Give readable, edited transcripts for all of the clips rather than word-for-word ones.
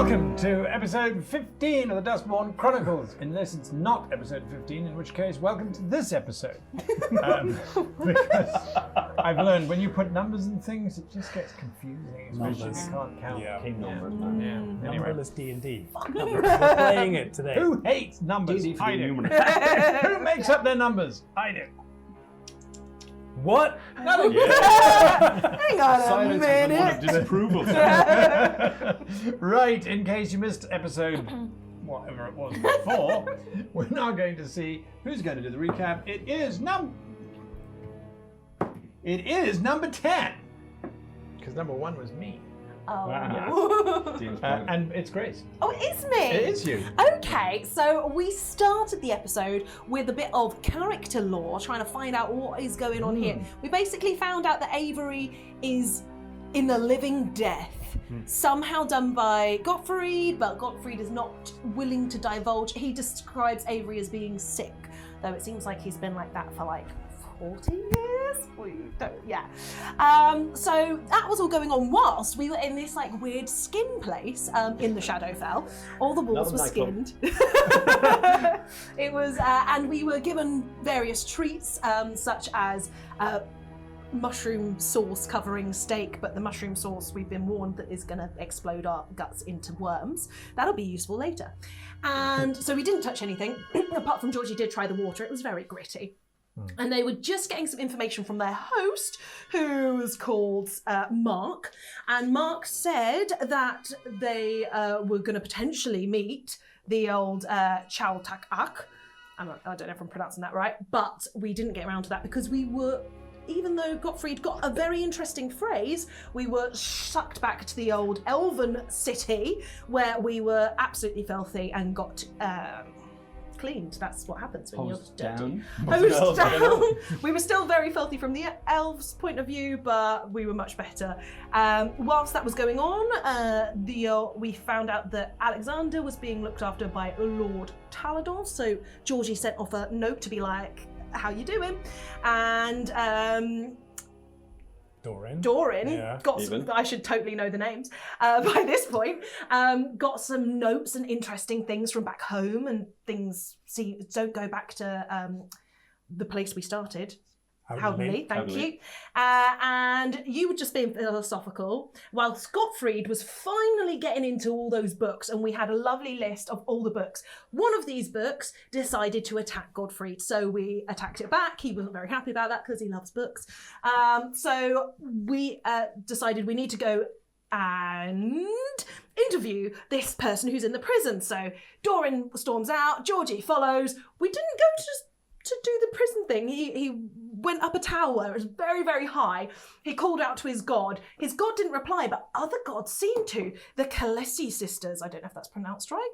Welcome to episode 15 of the Duskmourn Chronicles, unless it's not episode 15, in which case, welcome to this episode. Because I've learned when you put numbers in things, it just gets confusing, especially if you can't count. Yeah. Numbers. Anyway. Numberless D&D. We're playing it today. Who hates numbers? D&D for I the do. numerous. Who makes up their numbers? I do. What? Hang on a Silence is the one of minute. disapproval. Right, in case you missed episode whatever it was before, we're now going to see who's going to do the recap. It is number 10. Because number 1 was me. Oh. And it's Grace. Oh, it is me. It is you. Okay, so we started the episode with a bit of character lore, trying to find out what is going on here. We basically found out that Avery is in the living death, somehow done by Gottfried, but Gottfried is not willing to divulge. He describes Avery as being sick, though it seems like he's been like that for like 40 years? So that was all going on whilst we were in this like weird skin place in the Shadowfell. All the walls were skinned. It was, and we were given various treats such as mushroom sauce covering steak, but the mushroom sauce we've been warned that is going to explode our guts into worms. That'll be useful later. And so we didn't touch anything, apart from Georgie did try the water. It was very gritty. And they were just getting some information from their host, who was called Mark. And Mark said that they were going to potentially meet the old Chaltak-ak. I don't know if I'm pronouncing that right, but we didn't get around to that because we were, even though Gottfried got a very interesting phrase, we were sucked back to the old Elven city where we were absolutely filthy and got cleaned. That's what happens when Hosed you're dirty. down. Hosed down. We were still very filthy from the elves' point of view, but we were much better. Whilst that was going on, we found out that Alexander was being looked after by Lord Talador. So Georgie sent off a note to be like, "How you doing?" And Doran got some, I should totally know the names by this point, got some notes and interesting things from back home, and things don't go back to the place we started. Howdenly, thank you. And you were just being philosophical, whilst Gottfried was finally getting into all those books, and we had a lovely list of all the books. One of these books decided to attack Gottfried, so we attacked it back. He wasn't very happy about that because he loves books. So we decided we need to go and interview this person who's in the prison. So Doran storms out, Georgie follows. We didn't go to do the prison thing. He went up a tower. It was very, very high. He called out to his god. His god didn't reply, but other gods seemed to. The Khaleesi sisters, I don't know if that's pronounced right.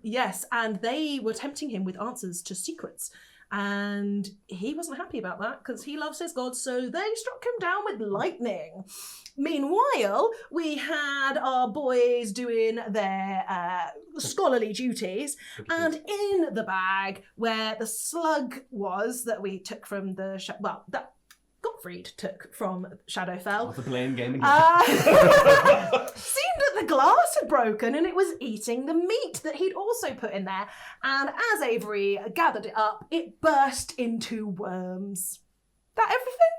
Yes, and they were tempting him with answers to secrets. And he wasn't happy about that because he loves his god, so they struck him down with lightning. Meanwhile, we had our boys doing their scholarly duties, and in the bag where the slug was that we took from the that Gottfried took from Shadowfell. The blame game again. Seemed that the glass had broken and it was eating the meat that he'd also put in there. And as Avery gathered it up, it burst into worms. That everything?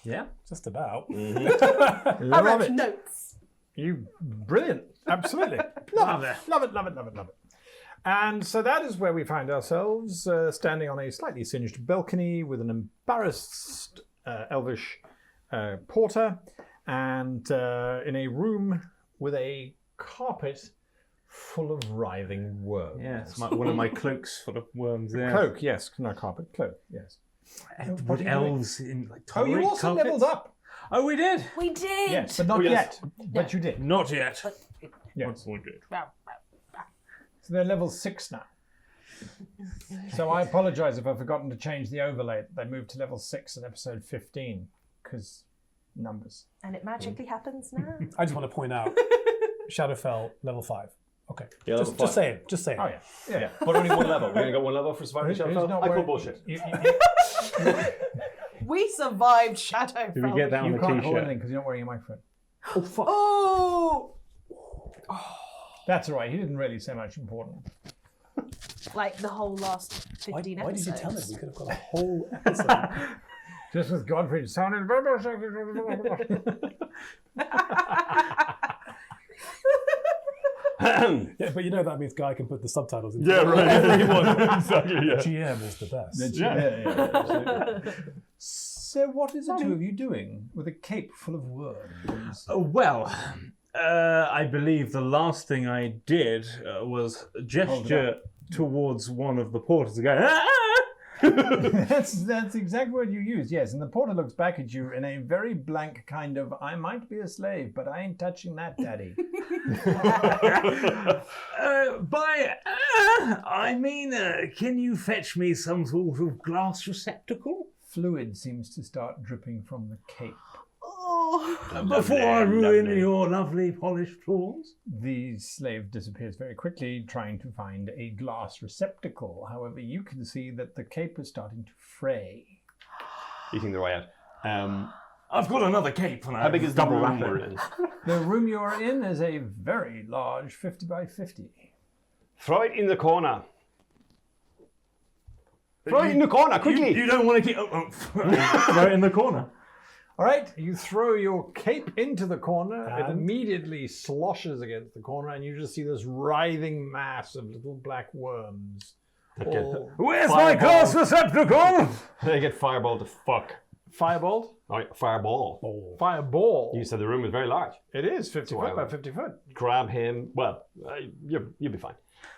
Yeah, just about. I wrote notes. You brilliant. Absolutely. Love it. And so that is where we find ourselves, standing on a slightly singed balcony with an embarrassed elvish porter, and in a room with a carpet full of writhing worms. Yeah, it's one of my cloaks full of worms there. Cloak, yes. No, carpet, cloak, yes. Would elves in like Oh, you also carpets? leveled up. Oh, we did. We did. Yes, but not yet. But you did. Not yet. Yes. We did. So they're level 6 now. So I apologise if I've forgotten to change the overlay. They moved to level 6 in episode 15 because numbers. And it magically happens now. I just want to point out, Shadowfell level 5. Okay. Yeah, just saying. Oh yeah. But only one level. We only got one level for surviving Shadowfell. I call bullshit. We survived Shadowfell. Did we get that on You the can't hold t-shirt? anything because you're not wearing a microphone. Oh fuck! Oh! That's all right. He didn't really say much important. Like the whole last 15 episodes. Why did you tell him? We could have got a whole episode. Just with Godfrey sounding very much like... Yeah, but that means Guy can put the subtitles in. Yeah, right. Everyone. Exactly, yeah. GM is the best. Yeah. So what is the two of you doing with a cape full of worms? I believe the last thing I did was gesture towards one of the porters and go, "Ah!" That's exactly what you used, yes. And the porter looks back at you in a very blank kind of, I might be a slave, but I ain't touching that, daddy. Can you fetch me some sort of glass receptacle? Fluid seems to start dripping from the cape. Before I ruin your lovely polished floors? The slave disappears very quickly, trying to find a glass receptacle. However, you can see that the cape is starting to fray. Eating the way out. I've got another cape. How big is the room we're in? The room you're in is a very large 50 by 50. Throw it in the corner. Throw it in the corner, quickly! You don't want to keep... throw it in the corner. All right, you throw your cape into the corner. It immediately sloshes against the corner, and you just see this writhing mass of little black worms. Where's my glass receptacle? They get fireball to fuck. Fireball? Oh, fireball. Fireball. You said the room is very large. It is 50 foot by 50 foot. Grab him. Well, you'll be fine.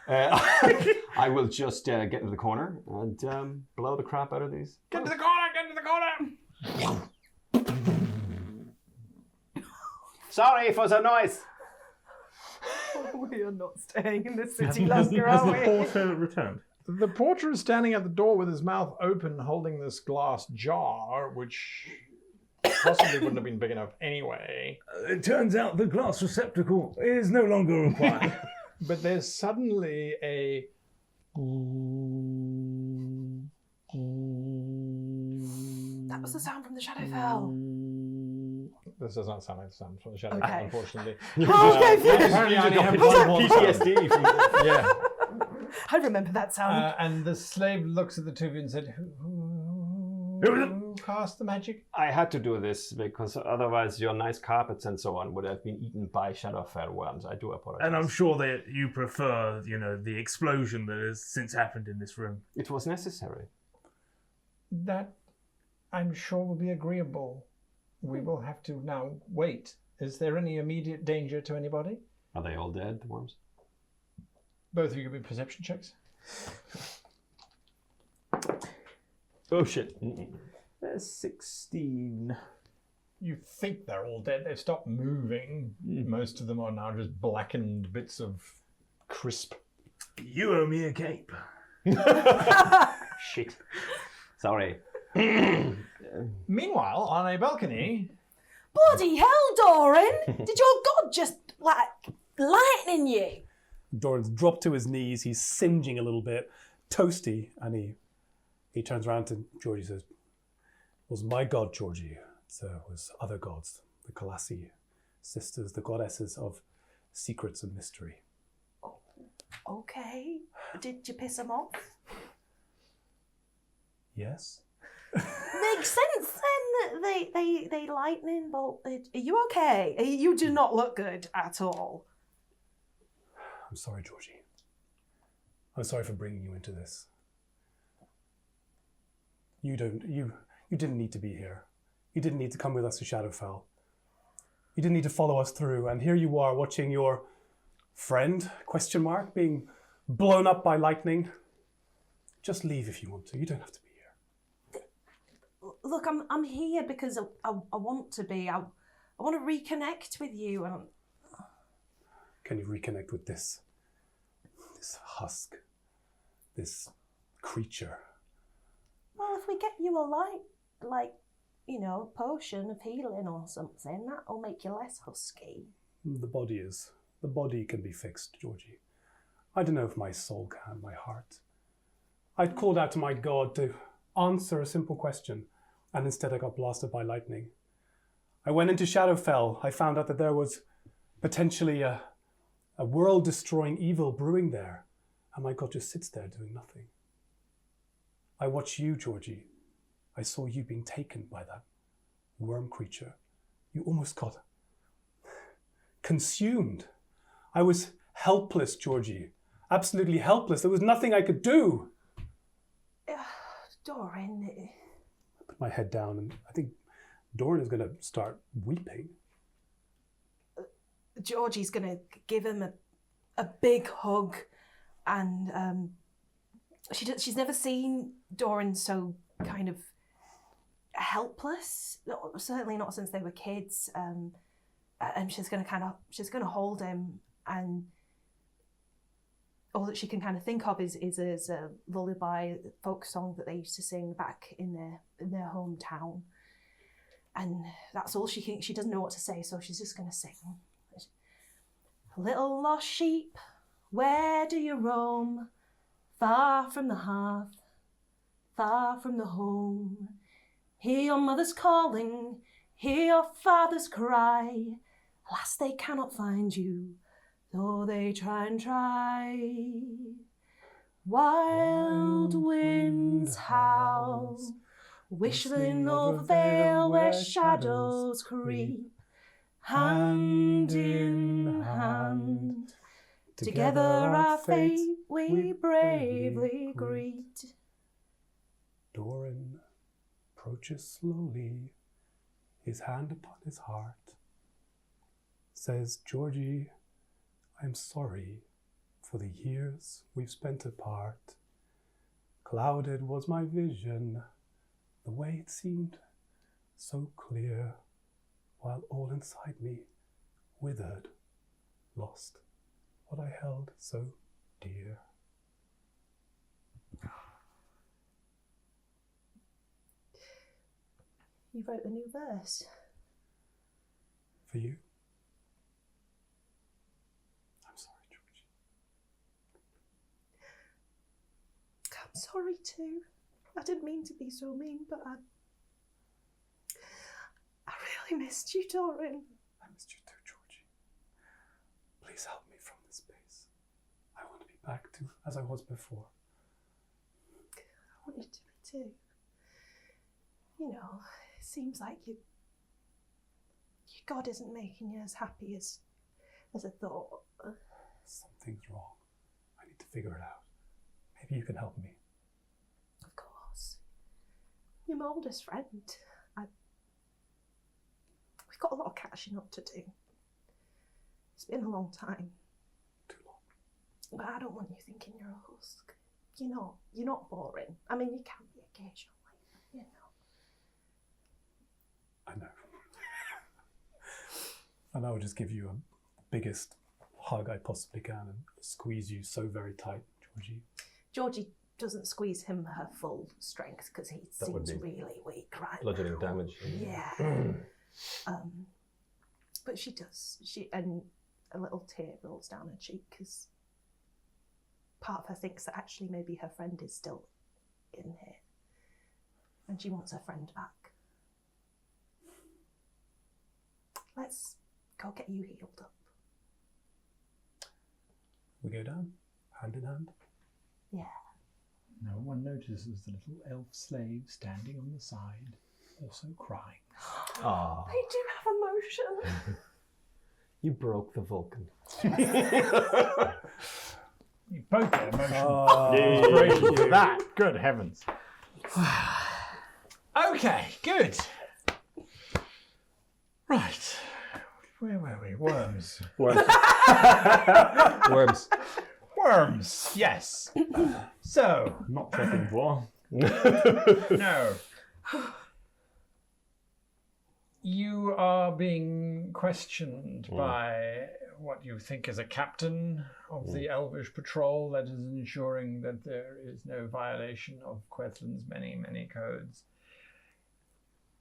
I will just get into the corner and blow the crap out of these. Get to the corner! Get to the corner! Sorry for the noise. We are not staying in this city longer, are we? Has the porter returned? The porter is standing at the door with his mouth open, holding this glass jar, which possibly wouldn't have been big enough anyway. It turns out the glass receptacle is no longer required. But there's suddenly a... That was the sound from the Shadowfell. This does not sound like the sound from the Shadowfell, unfortunately. Apparently I got PTSD from... Yeah. I remember that sound. And the slave looks at the two of you and said, Who cast the magic? I had to do this because otherwise your nice carpets and so on would have been eaten by Shadowfell worms. I do apologize. And I'm sure that you prefer, the explosion that has since happened in this room. It was necessary. That, I'm sure, will be agreeable. We will have to now wait. Is there any immediate danger to anybody? Are they all dead, the worms? Both of you give me perception checks. Oh shit. There's 16. You think they're all dead. They've stopped moving. Most of them are now just blackened bits of crisp. You owe me a cape. Shit. Sorry. Meanwhile, on a balcony... Bloody hell, Doran! Did your god just, lightning you? Doran's dropped to his knees. He's singeing a little bit, toasty, and he turns around to Georgie and says, "It was my god, Georgie. It was other gods, the Colossi sisters, the goddesses of secrets and mystery." Oh, okay. Did you piss them off? Yes. Makes sense then that they lightning bolted. Are you okay? You do not look good at all. I'm sorry, Georgie. I'm sorry for bringing you into this. You didn't need to be here. You didn't need to come with us to Shadowfell. You didn't need to follow us through, and here you are watching your friend, ? Being blown up by lightning. Just leave if you want to. You don't have to be here. Look, I'm here because I want to be. I want to reconnect with you. Can you reconnect with this husk, this creature? Well, if we get you a potion of healing or something, that'll make you less husky. The body can be fixed, Georgie. I don't know if my soul can, my heart. I'd called out to my god to answer a simple question, and instead I got blasted by lightning. I went into Shadowfell. I found out that there was potentially a a world-destroying evil brewing there, and my god just sits there doing nothing. I watch you, Georgie. I saw you being taken by that worm creature. You almost got consumed. I was helpless, Georgie. Absolutely helpless. There was nothing I could do. Doran. I put my head down, and I think Doran is going to start weeping. Georgie's going to give him a big hug, and she's never seen Doran so kind of helpless. Certainly not since they were kids. And she's going to hold him, and all that she can kind of think of is a lullaby folk song that they used to sing back in their hometown, and that's all she doesn't know what to say, so she's just going to sing. Little lost sheep, where do you roam? Far from the hearth, far from the home. Hear your mother's calling, hear your father's cry. Alas, they cannot find you, though they try and try. Wild winds howl, whistling over the vale where shadows creep. Hand in hand, together our fate we bravely greet. Doran approaches slowly, his hand upon his heart, says, Georgie, I'm sorry for the years we've spent apart. Clouded was my vision, the way it seemed so clear, while all inside me withered, lost what I held so dear. You wrote a new verse. For you? I'm sorry, Georgie. I'm sorry too. I didn't mean to be so mean, but I really missed you, Doran. I missed you too, Georgie. Please help me from this space. I want to be back to as I was before. I want you to be too. You know, it seems like your God isn't making you as happy as I thought. Something's wrong. I need to figure it out. Maybe you can help me. Of course. You're my oldest friend. We've got a lot of catching up to do. It's been a long time. Too long. But I don't want you thinking you're a husk. You're not boring. I mean, you can be occasionally, you know. I know. And I would just give you a biggest hug I possibly can and squeeze you so very tight, Georgie. Georgie doesn't squeeze him her full strength because he seems really weak, right? Bludgeoning damage. Yeah. But she does. And a little tear rolls down her cheek because part of her thinks that actually maybe her friend is still in here, and she wants her friend back. Let's go get you healed up. We go down, hand in hand. Yeah. No one notices the little elf slave standing on the side, also crying. Ah, They do have emotion. you broke the Vulcan. You both get emotion. Oh, Inspiration for that. Good heavens. Okay, good. Right. Where were we? Worms. Worms. Worms. Worms, yes. So, Not checking for. no. You are being questioned by what you think is a captain of the Elvish patrol that is ensuring that there is no violation of Quethlin's many, many codes.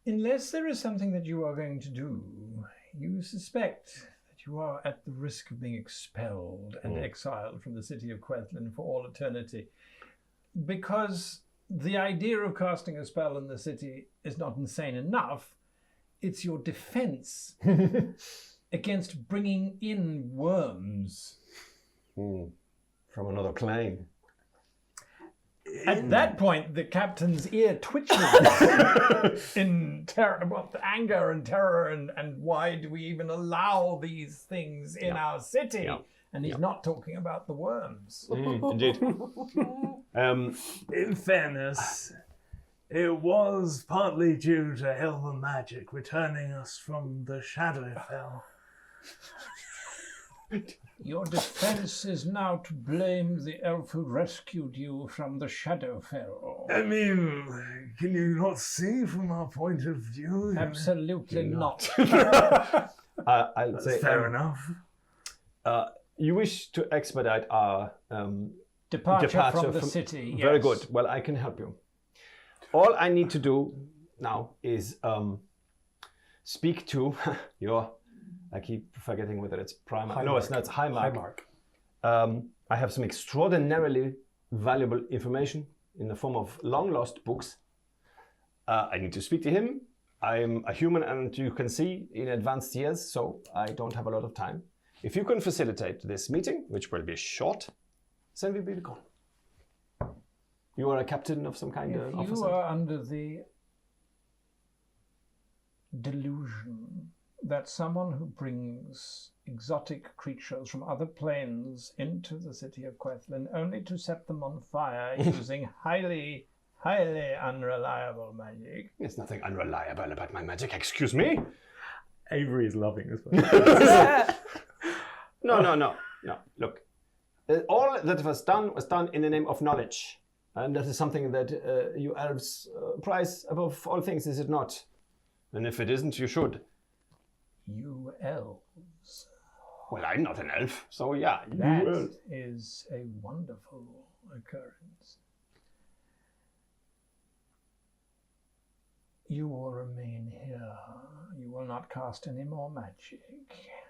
Unless there is something that you are going to do, you suspect that you are at the risk of being expelled and exiled from the city of Quethlin for all eternity. Because the idea of casting a spell in the city is not insane enough, it's your defense against bringing in worms From another plane. At that point, the captain's ear twitches in anger and terror, and why do we even allow these things in our city? Yeah. And he's not talking about the worms. Indeed. In fairness, it was partly due to elven magic returning us from the Shadowfell. Your defense is now to blame the elf who rescued you from the Shadowfell. I mean, can you not see from our point of view? Absolutely not. I'll say Fair enough. you wish to expedite our Departure from the city. Very yes. good. Well, I can help you. All I need to do now is speak to your. I keep forgetting whether it's Primarch. No, it's not. It's Highmark. I have some extraordinarily valuable information in the form of long-lost books. I need to speak to him. I'm a human, and you can see in advanced years, so I don't have a lot of time. If you can facilitate this meeting, which will be short, then we'll be gone. You are a captain of some kind of officer? You are under the delusion that someone who brings exotic creatures from other planes into the city of Quethlin only to set them on fire using highly unreliable magic. There's nothing unreliable about my magic, excuse me? Avery is loving this one. No. Look, all that was done in the name of knowledge. And that is something that you elves prize above all things, is it not? And if it isn't, you should. You elves. Well, I'm not an elf, so yeah. That is a wonderful occurrence. You will remain here. You will not cast any more magic.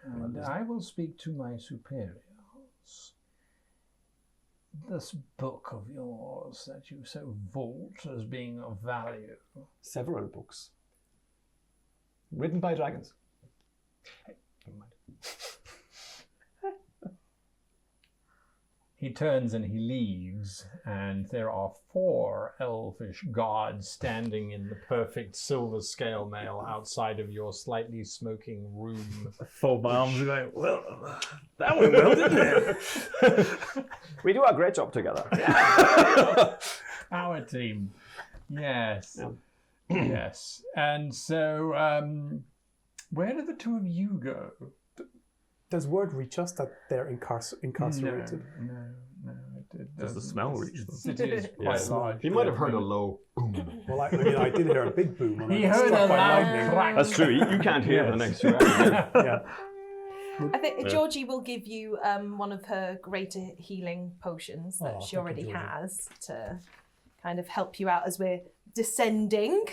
And I will speak to my superiors. This book of yours that you so vault as being of value. Several books. Written by dragons. Hey, never mind. He turns and he leaves, and there are 4 elfish guards standing in the perfect silver scale mail outside of your slightly smoking room. Fold my arms and go, well, that went well, didn't it? We do a great job together. Our team. Yes. Yeah. Yes. And so, where do the 2 of you go? Does word reach us that they're incarcerated? No. Does the smell reach them? The city is quite large. He might have heard a low boom. Well, I did hear a big boom. And He I got heard struck a by loud lightning. crack. That's true. You can't hear for the next 2 hours. Yeah. I think Georgie will give you one of her greater healing potions that Oh, she thank already you, Georgie. has to kind of help you out as we're descending.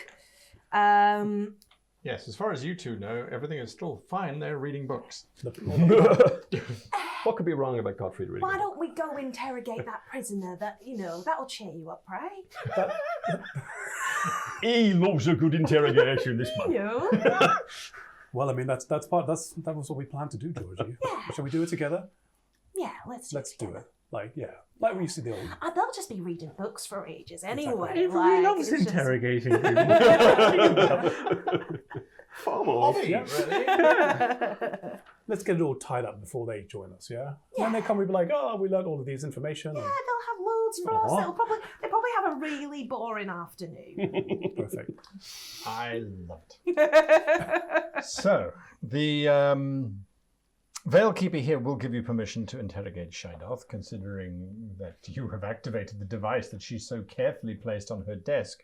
Yes, as far as you 2 know, everything is still fine. They're reading books. What could be wrong about Gottfried reading? Why don't we go interrogate that prisoner? That'll cheer you up, right? He loves a good interrogation, this man. Yeah. Well, I mean, that was what we planned to do, Georgie. Yeah. Shall we do it together? Yeah, let's do it. Like we used to do. They'll just be reading books for ages anyway. Avery loves it's just- interrogating people. Far more. Yeah. Let's get it all tied up before they join us, yeah? When they come, we'll be like, oh, we learned all of these information. Yeah, they'll have loads for us. They'll probably have a really boring afternoon. Perfect. I love it. So, the Veilkeeper here will give you permission to interrogate Shidoth, considering that you have activated the device that she so carefully placed on her desk.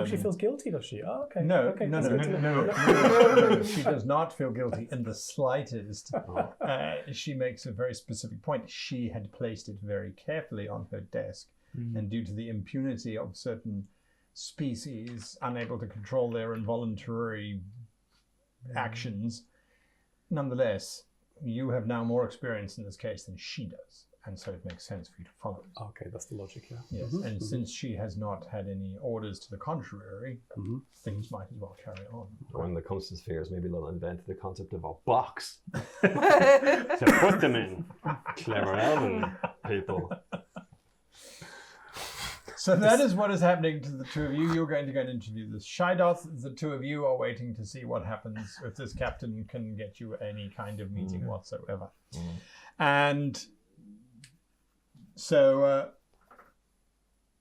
She feels guilty, does she? Oh, okay. No, okay, no, that's no, good to no, know. no. She does not feel guilty in the slightest. She makes a very specific point. She had placed it very carefully on her desk, and due to the impunity of certain species unable to control their involuntary actions, nonetheless, you have now more experience in this case than she does. and so it makes sense for you to follow it. Okay, that's the logic, yeah. Yes, and since she has not had any orders to the contrary, things might as well carry on. When it comes to spheres, maybe they'll invent the concept of a box to put them in. Clever elven people. So that is what is happening to the two of you. You're going to go and interview this Shidoth. The two of you are waiting to see what happens if this captain can get you any kind of meeting whatsoever. And so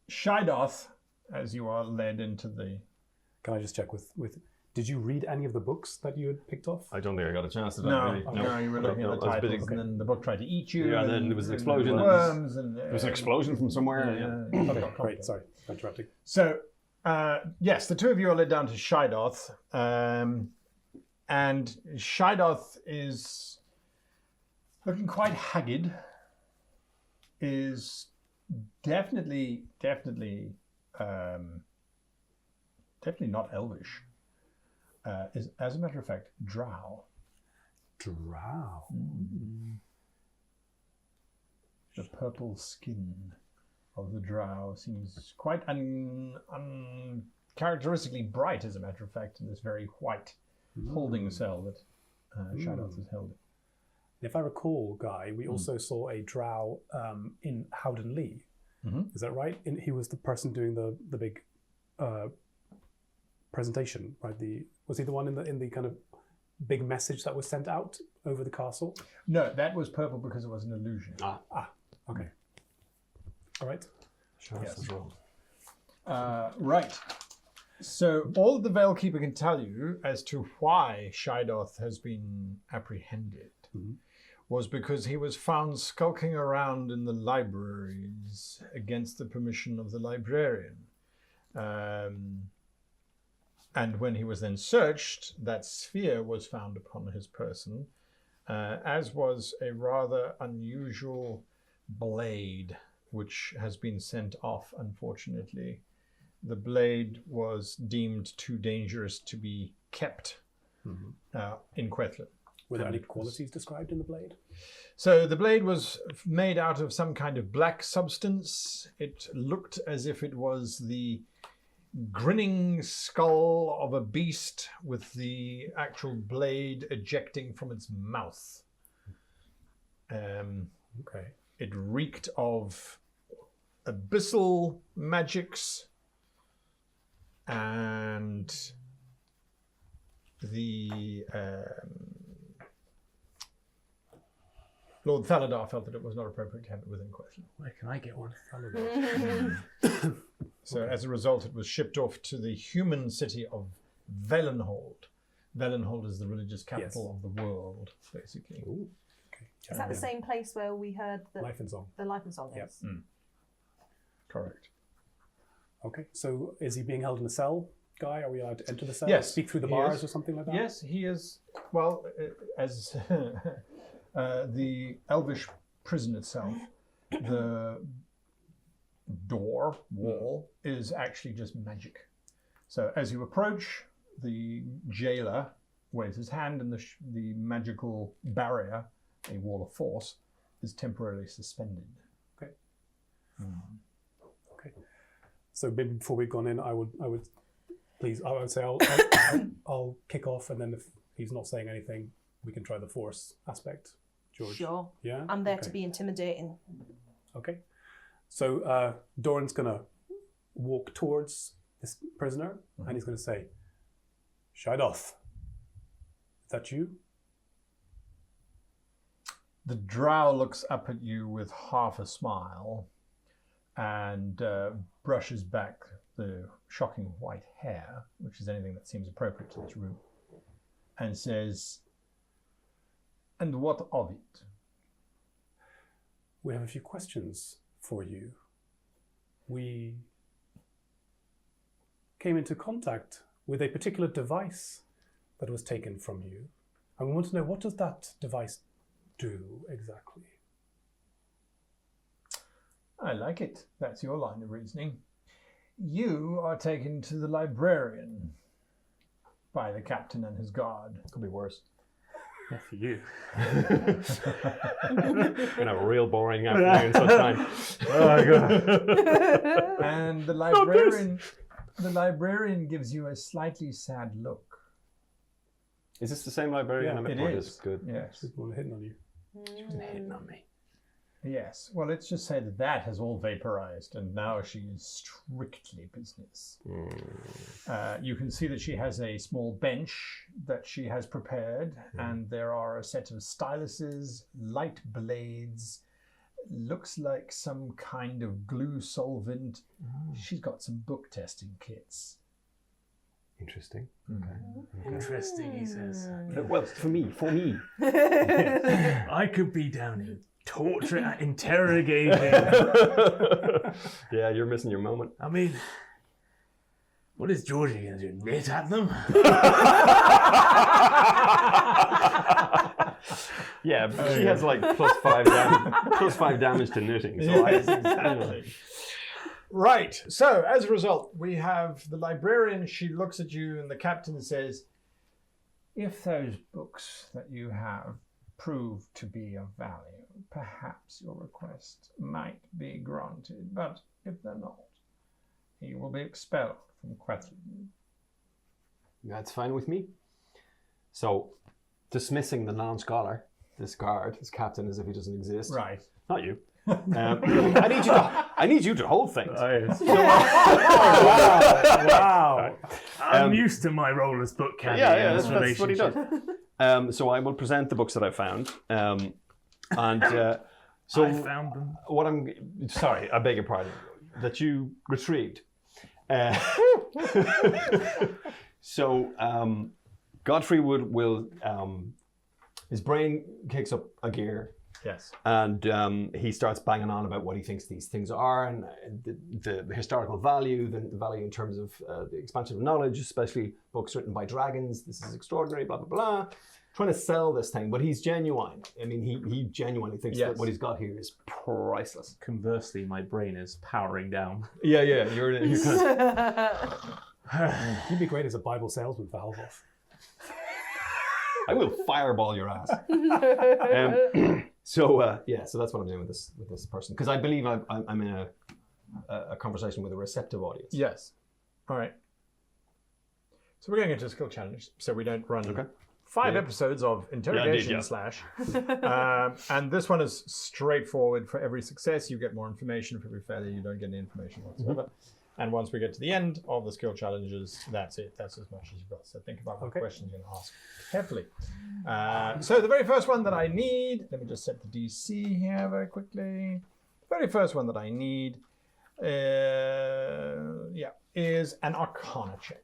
Shidoth, as you are led into the... Can I just check with... Did you read any of the books that you had picked off? I don't think I got a chance to. No, you were looking at the titles, and then the book tried to eat you. Yeah, and then there was an explosion. Worms, there was an explosion from somewhere. Okay, great. Sorry, interrupting. So, yes, the two of you are led down to Shidoth, and Shidoth is looking quite haggard. Is definitely not elvish. Is, as a matter of fact, drow. Drow. The purple skin of the drow seems quite uncharacteristically bright, as a matter of fact, in this very white holding cell that Shidoth has held. If I recall, Guy, we also saw a drow in Howden Lee. Is that right? He was the person doing the big presentation, right? Was he the one in the kind of big message that was sent out over the castle? No, that was purple because it was an illusion. Okay. All right. Yes. Right. So all the Veilkeeper can tell you as to why Shidoth has been apprehended was because he was found skulking around in the libraries against the permission of the librarian. And when he was then searched, that sphere was found upon his person, as was a rather unusual blade, which has been sent off, unfortunately. The blade was deemed too dangerous to be kept in Quethlin. Were there any qualities described in the blade? So the blade was made out of some kind of black substance. It looked as if it was the grinning skull of a beast with the actual blade ejecting from its mouth. It reeked of abyssal magics and the Lord Thaladar felt that it was not appropriate to have it within question. Where can I get one? So as a result, it was shipped off to the human city of Velenhold. Velenhold is the religious capital of the world, basically. Ooh. Is that the same place where we heard the Life and Song? The Life and Song is. Correct. Okay, so is he being held in a cell, Guy? Are we allowed to enter the cell? Yes, Speak through the he bars is. or something like that? Yes, he is. Well, as the elvish prison itself, the wall is actually just magic. So as you approach, the jailer waves his hand, and the magical barrier, a wall of force, is temporarily suspended. Okay. Okay. So maybe before we've gone in, I would say I'll kick off, and then if he's not saying anything, we can try the force aspect. George. Sure. Yeah. I'm there to be intimidating. Okay. So Doran's gonna walk towards this prisoner, and he's gonna say, "Shidoth, is that you?" The drow looks up at you with half a smile and brushes back the shocking white hair, which is anything that seems appropriate to this room, and says, "And what of it?" We have a few questions for you. We came into contact with a particular device that was taken from you, and we want to know, what does that device do exactly? I like it. That's your line of reasoning. You are taken to the librarian by the captain and his guard. Could be worse. Yeah, for you. We're gonna have a real boring afternoon sometime. Oh god. And the librarian gives you a slightly sad look. Is this the same librarian? Yeah, it is. Good. Yes. She's the one hitting on you. She wasn't hitting on me. Yes. Well, let's just say that has all vaporized, and now she is strictly business. You can see that she has a small bench that she has prepared, and there are a set of styluses, light blades, looks like some kind of glue solvent. She's got some book testing kits. Interesting. Interesting, he says. Well, for me. I could be down here torturing, interrogating. Yeah, you're missing your moment. I mean, what is Georgie going to do? Knit at them? Yeah, but she has like +5 damage to knitting. So Exactly. Right. So, as a result, we have the librarian. She looks at you, and the captain says, if those books that you have prove to be of value, perhaps your request might be granted. But if they're not, he will be expelled from Quethlen. That's fine with me. So, dismissing the non-scholar, this captain, as if he doesn't exist. Right. Not you. I need you to hold things. Wow. I'm used to my role as book caddy in this that's what he relationship. does. So I will present the books that I found. So I found them. what I'm sorry, I beg your pardon, that you retrieved. So Godfrey will his brain kicks up a gear. Yes. And he starts banging on about what he thinks these things are, and the historical value, the value in terms of the expansion of knowledge, especially books written by dragons. This is extraordinary, blah, blah, blah. Trying to sell this thing, but he's genuine. I mean, he genuinely thinks that what he's got here is priceless. Conversely, my brain is powering down. Yeah. You're You'd be great as a Bible salesman for Halvoth. I will fireball your ass. So that's what I'm doing with this person, because I believe I'm in a conversation with a receptive audience. Yes. All right. So we're going into a skill challenge, so we don't run 5 episodes of interrogation slash. And this one is straightforward. For every success, you get more information. For every failure, you don't get any information whatsoever. And once we get to the end of the skill challenges, that's it. That's as much as you've got. So think about what questions you're going to ask carefully. So the very first one that I need, let me just set the DC here very quickly. The very first one that I need, is an Arcana check.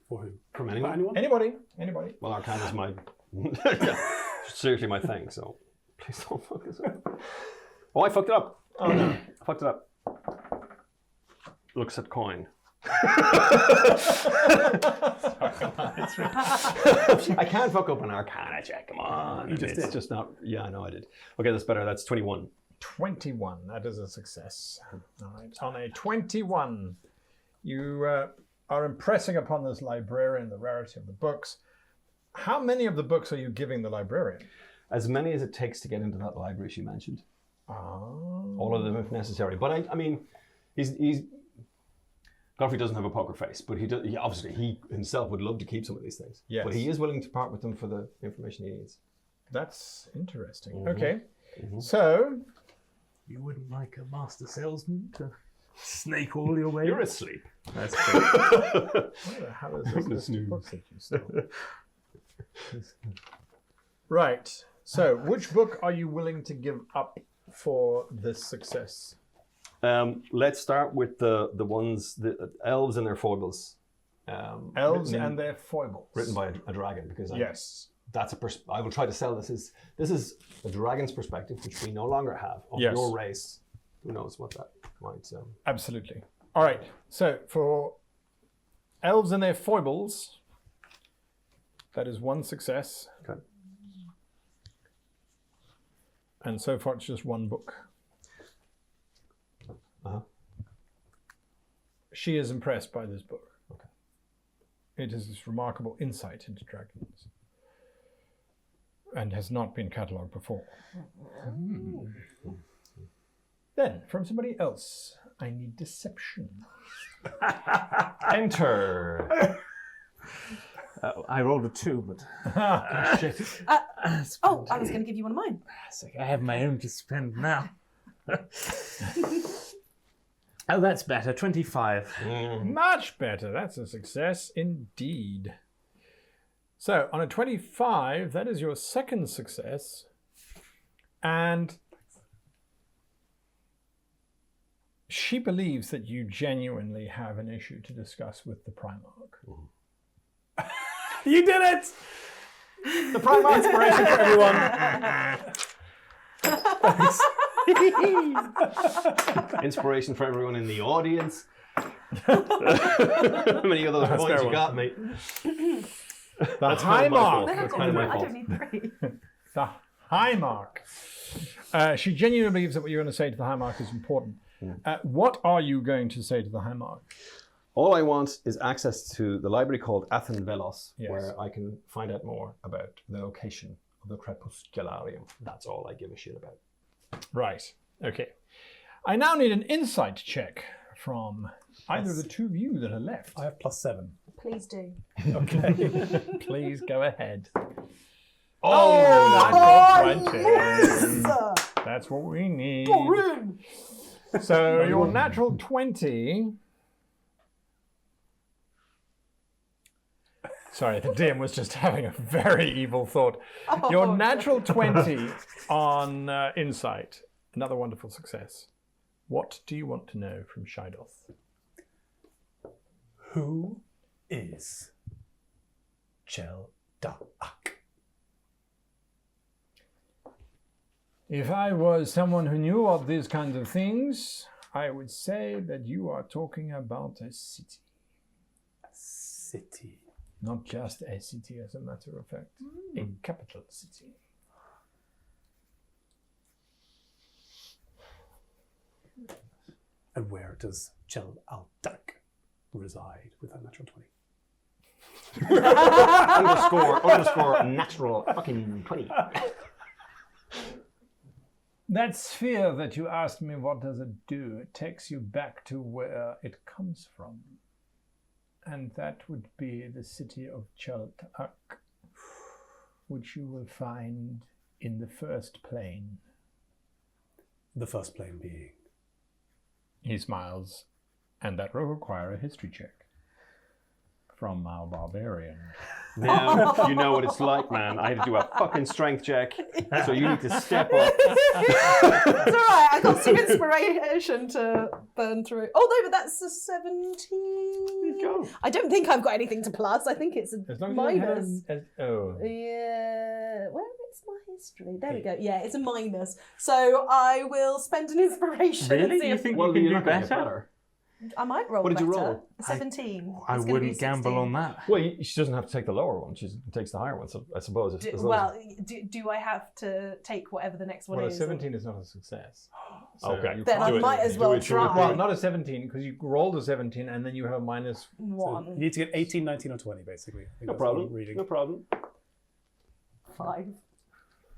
For who? From anyone? Anybody. Well, Arcana is my seriously my thing. So please don't fuck this up. Oh, I fucked it up. Oh no, I fucked it up. Looks at coin. I can't fuck up an Arcana check. Come on. It's just not. Yeah, I know I did. Okay, that's better. That's 21. 21. That is a success. All right. On a 21, you are impressing upon this librarian the rarity of the books. How many of the books are you giving the librarian? As many as it takes to get into that library she mentioned. Oh. All of them if necessary. But I mean, he's Godfrey doesn't have a poker face, but he himself would love to keep some of these things. Yes. But he is willing to part with them for the information he needs. That's interesting. Okay. So you wouldn't like a master salesman to snake all your way? You're asleep. That's great. where the hell is this book that you stole? Right. So which book are you willing to give up for this success? Let's start with the ones, the elves and their foibles. Elves and their foibles. Written by a dragon, because that's I will try to sell this. This is a dragon's perspective, which we no longer have of your race. Who knows what that might. Absolutely. All right. So for elves and their foibles, that is 1 success. Okay. And so far, it's just 1 book. She is impressed by this book. Okay. It is this remarkable insight into dragons. and has not been catalogued before. Then, from somebody else, I need deception. Enter. I rolled a 2, but Shit. I was going to give you one of mine. I have my own to spend now. Oh, that's better. 25. Much better. That's a success indeed. So, on a 25, that is your second success. And she believes that you genuinely have an issue to discuss with the Primarch. You did it! The Primarch inspiration for everyone. Inspiration for everyone in the audience. How many of those points you got, mate? The High Mark. That's kind of my I fault. don't need 3. The High Mark. She genuinely believes that what you're going to say to the High Mark is important. What are you going to say to the High Mark? All I want is access to the library called Athen Velos, Yes. where I can find out more about the location of the Crepuscularium. That's all I give a shit about. Right. Okay. I now need an insight check from either of the two of you that are left. I have +7. Please do. Okay. Please go ahead. Oh, natural 20. Yes! That's what we need. Doran! So your natural 20. Sorry, the DM was just having a very evil thought. Your natural 20 on insight. Another wonderful success. What do you want to know from Shidoth? Who is Chel'Daak? If I was someone who knew of these kinds of things, I would say that you are talking about a city. City. Not just a city, as a matter of fact. A capital city. And where does Chel'Daak reside with that natural 20? underscore natural fucking 20. That sphere that you asked me what does it do, it takes you back to where it comes from. And that would be the city of Chel'Daak, which you will find in the first plane. The first plane being? He smiles, and that will require a history check from our barbarian. Now you know what it's like, man. I had to do a fucking strength check, so you need to step up. It's alright, I got some inspiration to burn through. Oh no, but that's a 17. There you go. I don't think I've got anything to plus. I think it's a As long as you don't minus. have... Oh. Yeah, where is my history? There we go. Yeah, it's a minus. So I will spend an inspiration. and Really? see You if- think Well, you can you're do not gonna get better? I might roll What did you better. roll? A 17. I It's gonna be wouldn't gamble 16. on that. Well, she doesn't have to take the lower one. She takes the higher one. So I suppose. As long as- Do I have to take whatever the next one Well, a is? 17 is not a success. So Okay. you Then can't I do it. might as Do well it, do it. try. Well, not a 17, because you rolled a 17 and then you have a minus... So One. you need to get 18, 19, or 20, basically. I think No that's what I'm problem. reading. No problem. 5.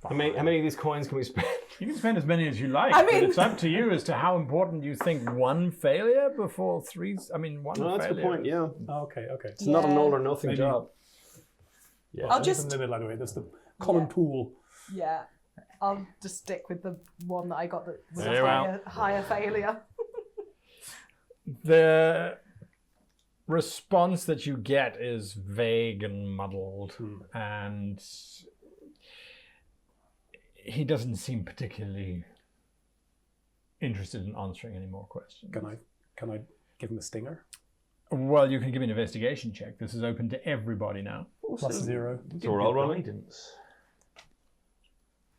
How many of these coins can we spend? You can spend as many as you like, I mean- but it's up to you as to how important you think one failure before three... one No, failure. that's a good point. Yeah, Oh, okay. it's not an Yeah. all or nothing Maybe- job. Yeah. I'll There's just- a limit, anyway. There's the common pool. Yeah. I'll just stick with the one that I got that was Very a well. higher failure. The response that you get is vague and muddled, and he doesn't seem particularly interested in answering any more questions. Can I give him a stinger? Well, you can give me an investigation check. This is open to everybody now. +0. So we're all rolling. Guidance.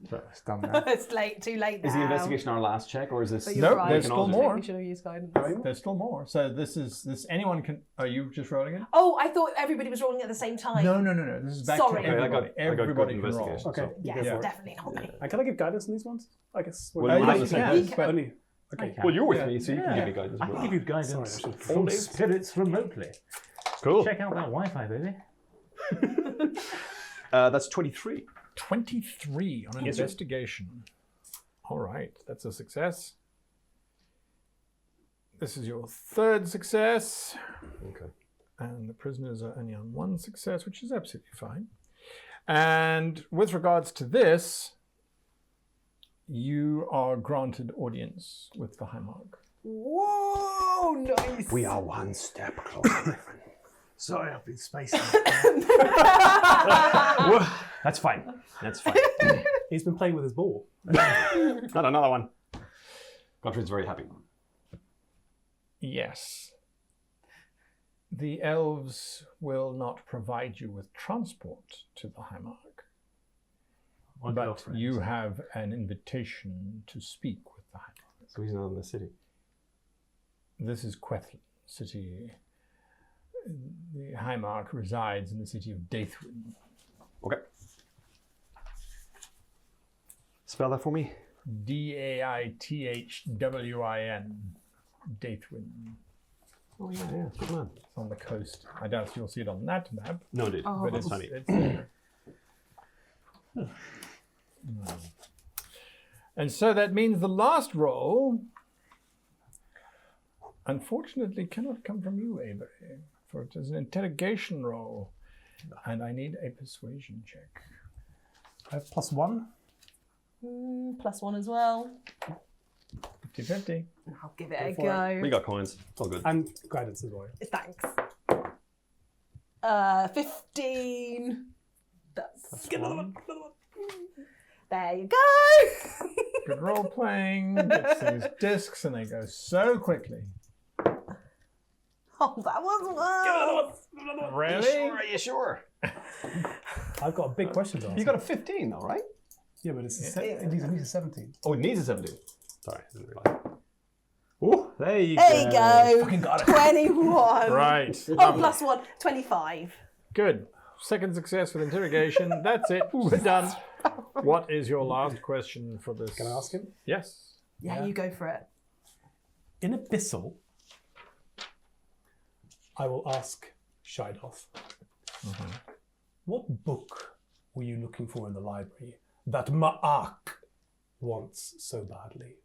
So it's done now. It's too late now. Is the investigation our last check, or is this? But you're No, right. there's We can still all do- more. We should have used guidance. There's still more. So this anyone can... Are you just rolling it? Oh, I thought everybody was rolling at the same time. No. This is back Sorry. to Okay, everybody. I got good Everybody can roll. investigation. Okay. So- Yes, Go for it. definitely not me. And can I give guidance on these ones? I guess. Well, you we're on can, the same yeah. page. But- Only. Okay. Well, you're with Yeah. me, so you can give me guidance. I can give you guidance Sorry, I should- from spirits remotely. Cool. Check out that Wi-Fi, baby. That's 23. 23 on an investigation. All right, that's a success. This is your third success. Okay. And the prisoners are only on one success, which is absolutely fine. And with regards to this, you are granted audience with the High Mark. Whoa, nice. We are one step closer, my friend. Sorry, I've been spacing. That's fine. That's fine. He's been playing with his ball. Not another one. Gottfried's very happy. Yes. The elves will not provide you with transport to the High Mark. But you have an invitation to speak with the High Mark. So he's not in the city. This is Quethlin city. The High Mark resides in the city of Daithwin. Okay. Spell that for me. Daithwin. Daithwin. Oh yeah, good man. It's on the coast. I doubt you'll see it on that map. No, dude. Oh. But it's funny. It's there. And so that means the last roll, unfortunately, cannot come from you, Avery, for it is an interrogation roll, and I need a persuasion check. I have +1. +1 as well. 50-50. I'll give it a for go. We got coins. It's all good. And guidance as well. Thanks. 15. That's Get another one. there you go. Good role playing. Gets these discs, and they go so quickly. Oh, that was worse. Really? Are you sure? I've got a big question to ask. You got a 15 though, right? Yeah, but it needs a 17. Oh, it needs a 17. Sorry, I didn't realize. Oh, there you There you go. Fucking got it. 21. Right. Oh, +1. 25. Good. Second success with interrogation. That's it. We're done. What is your last question for this? Can I ask him? Yes. Yeah, you go for it. In Abyssal, I will ask Shidoff, what book were you looking for in the library that Ma'ak wants so badly?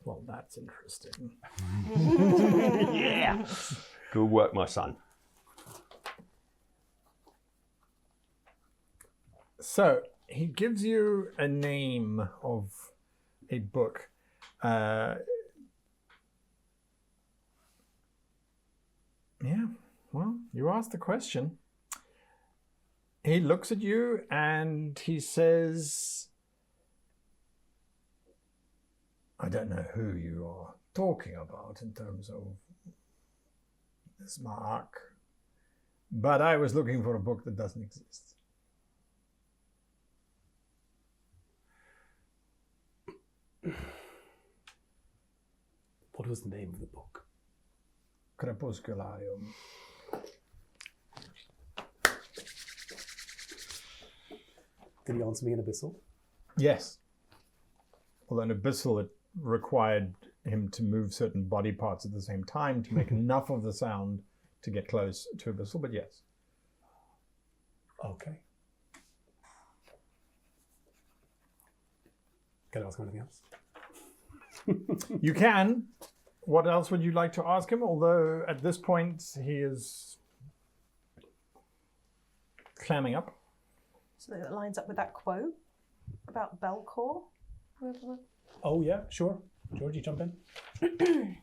Well, that's interesting. Yeah. Good work, my son. So he gives you a name of a book. Yeah, well, you asked the question. He looks at you and he says, I don't know who you are talking about in terms of this mark, but I was looking for a book that doesn't exist. What was the name of the book? Crepuscularium. Did he answer me in Abyssal? Yes. Although in Abyssal it required him to move certain body parts at the same time to make enough of the sound to get close to Abyssal, but yes. Okay. Can I ask him anything else? You can. What else would you like to ask him? Although at this point he is clamming up. Something that lines up with that quote about Belcor. Oh, yeah, sure. Georgie, jump in.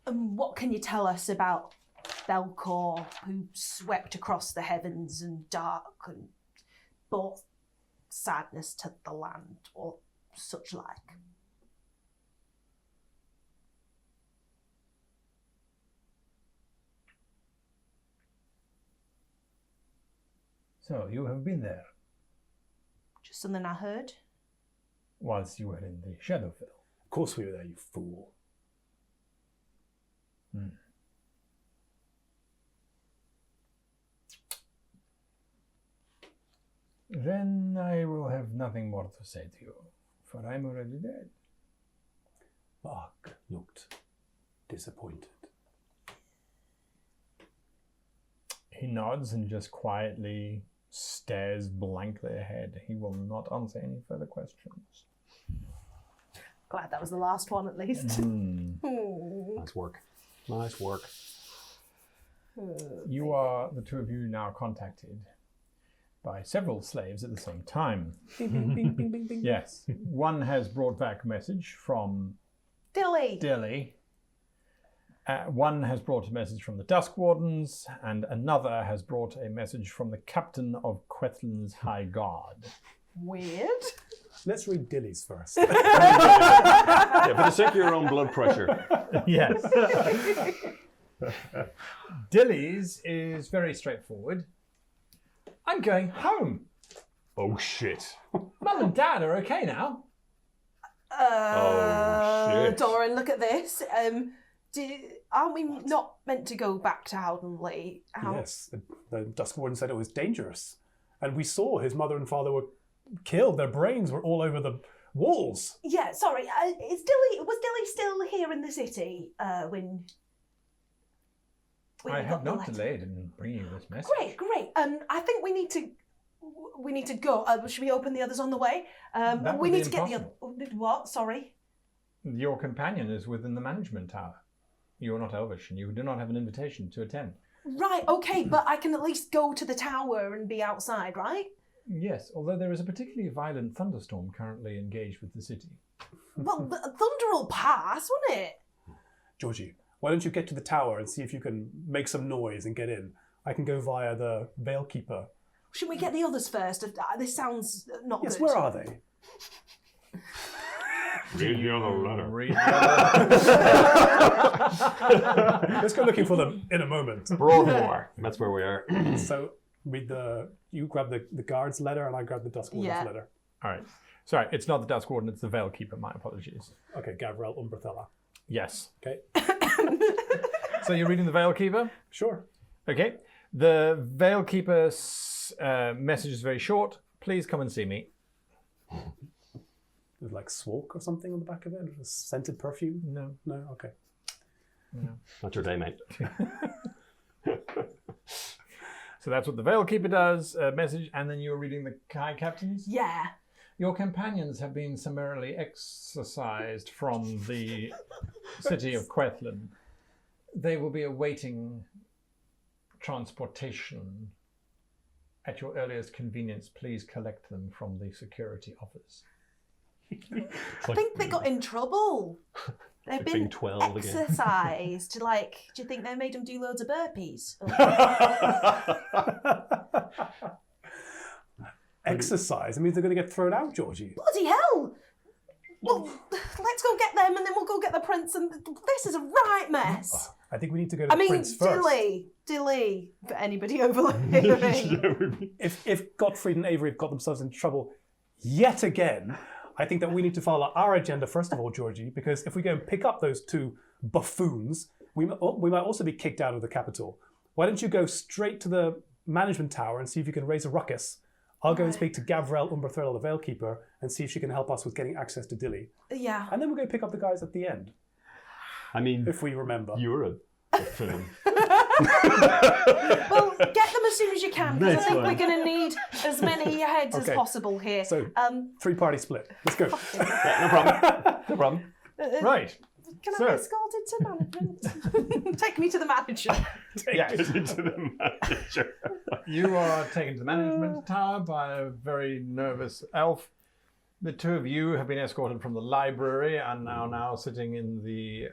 What can you tell us about Belcor, who swept across the heavens and dark and brought sadness to the land, or such like? So you have been there Just something I heard. whilst you were in the Shadowfell. Of course we were there, you fool. Then I will have nothing more to say to you, for I'm already dead. Mark looked disappointed. He nods and just quietly stares blankly ahead. He will not answer any further questions. Glad that was the last one, at least. Nice work. Nice work. You are, the two of you, now contacted by several slaves at the same time. Bing, bing, bing, bing, bing, bing. Yes. One has brought back a message from Dilly. One has brought a message from the Duskwardens, and another has brought a message from the captain of Quethlin's High Guard. Weird. Let's read Dilly's first. Yeah, for the sake of your own blood pressure. Yes. Dilly's is very straightforward. I'm going home. Oh, shit. Mum and Dad are okay now. Oh, shit. Doran, look at this. Aren't we not meant to go back to Howdenley? Yes, the Duskmourn said it was dangerous. And we saw his mother and father were killed. Their brains were all over the walls. Yeah, sorry. Was Dilly still here in the city when I we have got the not letter? delayed in bringing you this message. Great. I think we need to go. Should we open the others on the way? That We would need be to get the other. What? Sorry. Your companion is within the management tower. You are not Elvish, and you do not have an invitation to attend. Right. Okay, but I can at least go to the tower and be outside, right? Yes, although there is a particularly violent thunderstorm currently engaged with the city. Well, the thunder will pass, won't it? Georgie, why don't you get to the tower and see if you can make some noise and get in? I can go via the Veilkeeper. Should we get the others first? This sounds not Yes, good. where are they? Read the other letter. Let's go looking for them in a moment. Broadmoor. That's where we are. So you grab the guard's letter and I grab the Duskwarden's letter. All right. Sorry, it's not the Duskwarden, it's the Veilkeeper. My apologies. Okay, Gavrel Umbrathella. Yes. Okay, So you're reading the Veilkeeper? sure. Okay. The Veilkeeper's message is very short. Please come and see me. With like Swalk or something on the back of it? A scented perfume? No. No? Okay. Not your day, mate. So that's what the Veilkeeper does, message, and then you're reading the High Captains? Yeah. Your companions have been summarily exorcised from the city of Quethlin. They will be awaiting transportation. At your earliest convenience, please collect them from the security office. I think they got in trouble. They've being been 12 again. exercised. Do you think they made them do loads of burpees? Exercise? I mean, they're going to get thrown out, Georgie. Bloody hell! Well, let's go get them and then we'll go get the prince. And this is a right mess. I think we need to go to the prince first. Dilly, for anybody overlooking. If Gottfried and Avery have got themselves into trouble yet again, I think that we need to follow our agenda first of all, Georgie, because if we go and pick up those two buffoons, we might also be kicked out of the capital. Why don't you go straight to the management tower and see if you can raise a ruckus? I'll go and speak to Gavrel Umbrathella, the Veilkeeper, and see if she can help us with getting access to Dilly. Yeah. And then we'll go pick up the guys at the end, I mean, if we remember. you're a film. Well, get them as soon as you can, because I think we're going to need as many heads as Okay. possible here. So, three-party split. Let's go. Yeah, no problem. No problem. Right. Can I So- be escorted to management? Take me to the manager. Yes. Into the manager. You are taken to the management tower by a very nervous elf. The two of you have been escorted from the library and are now sitting in the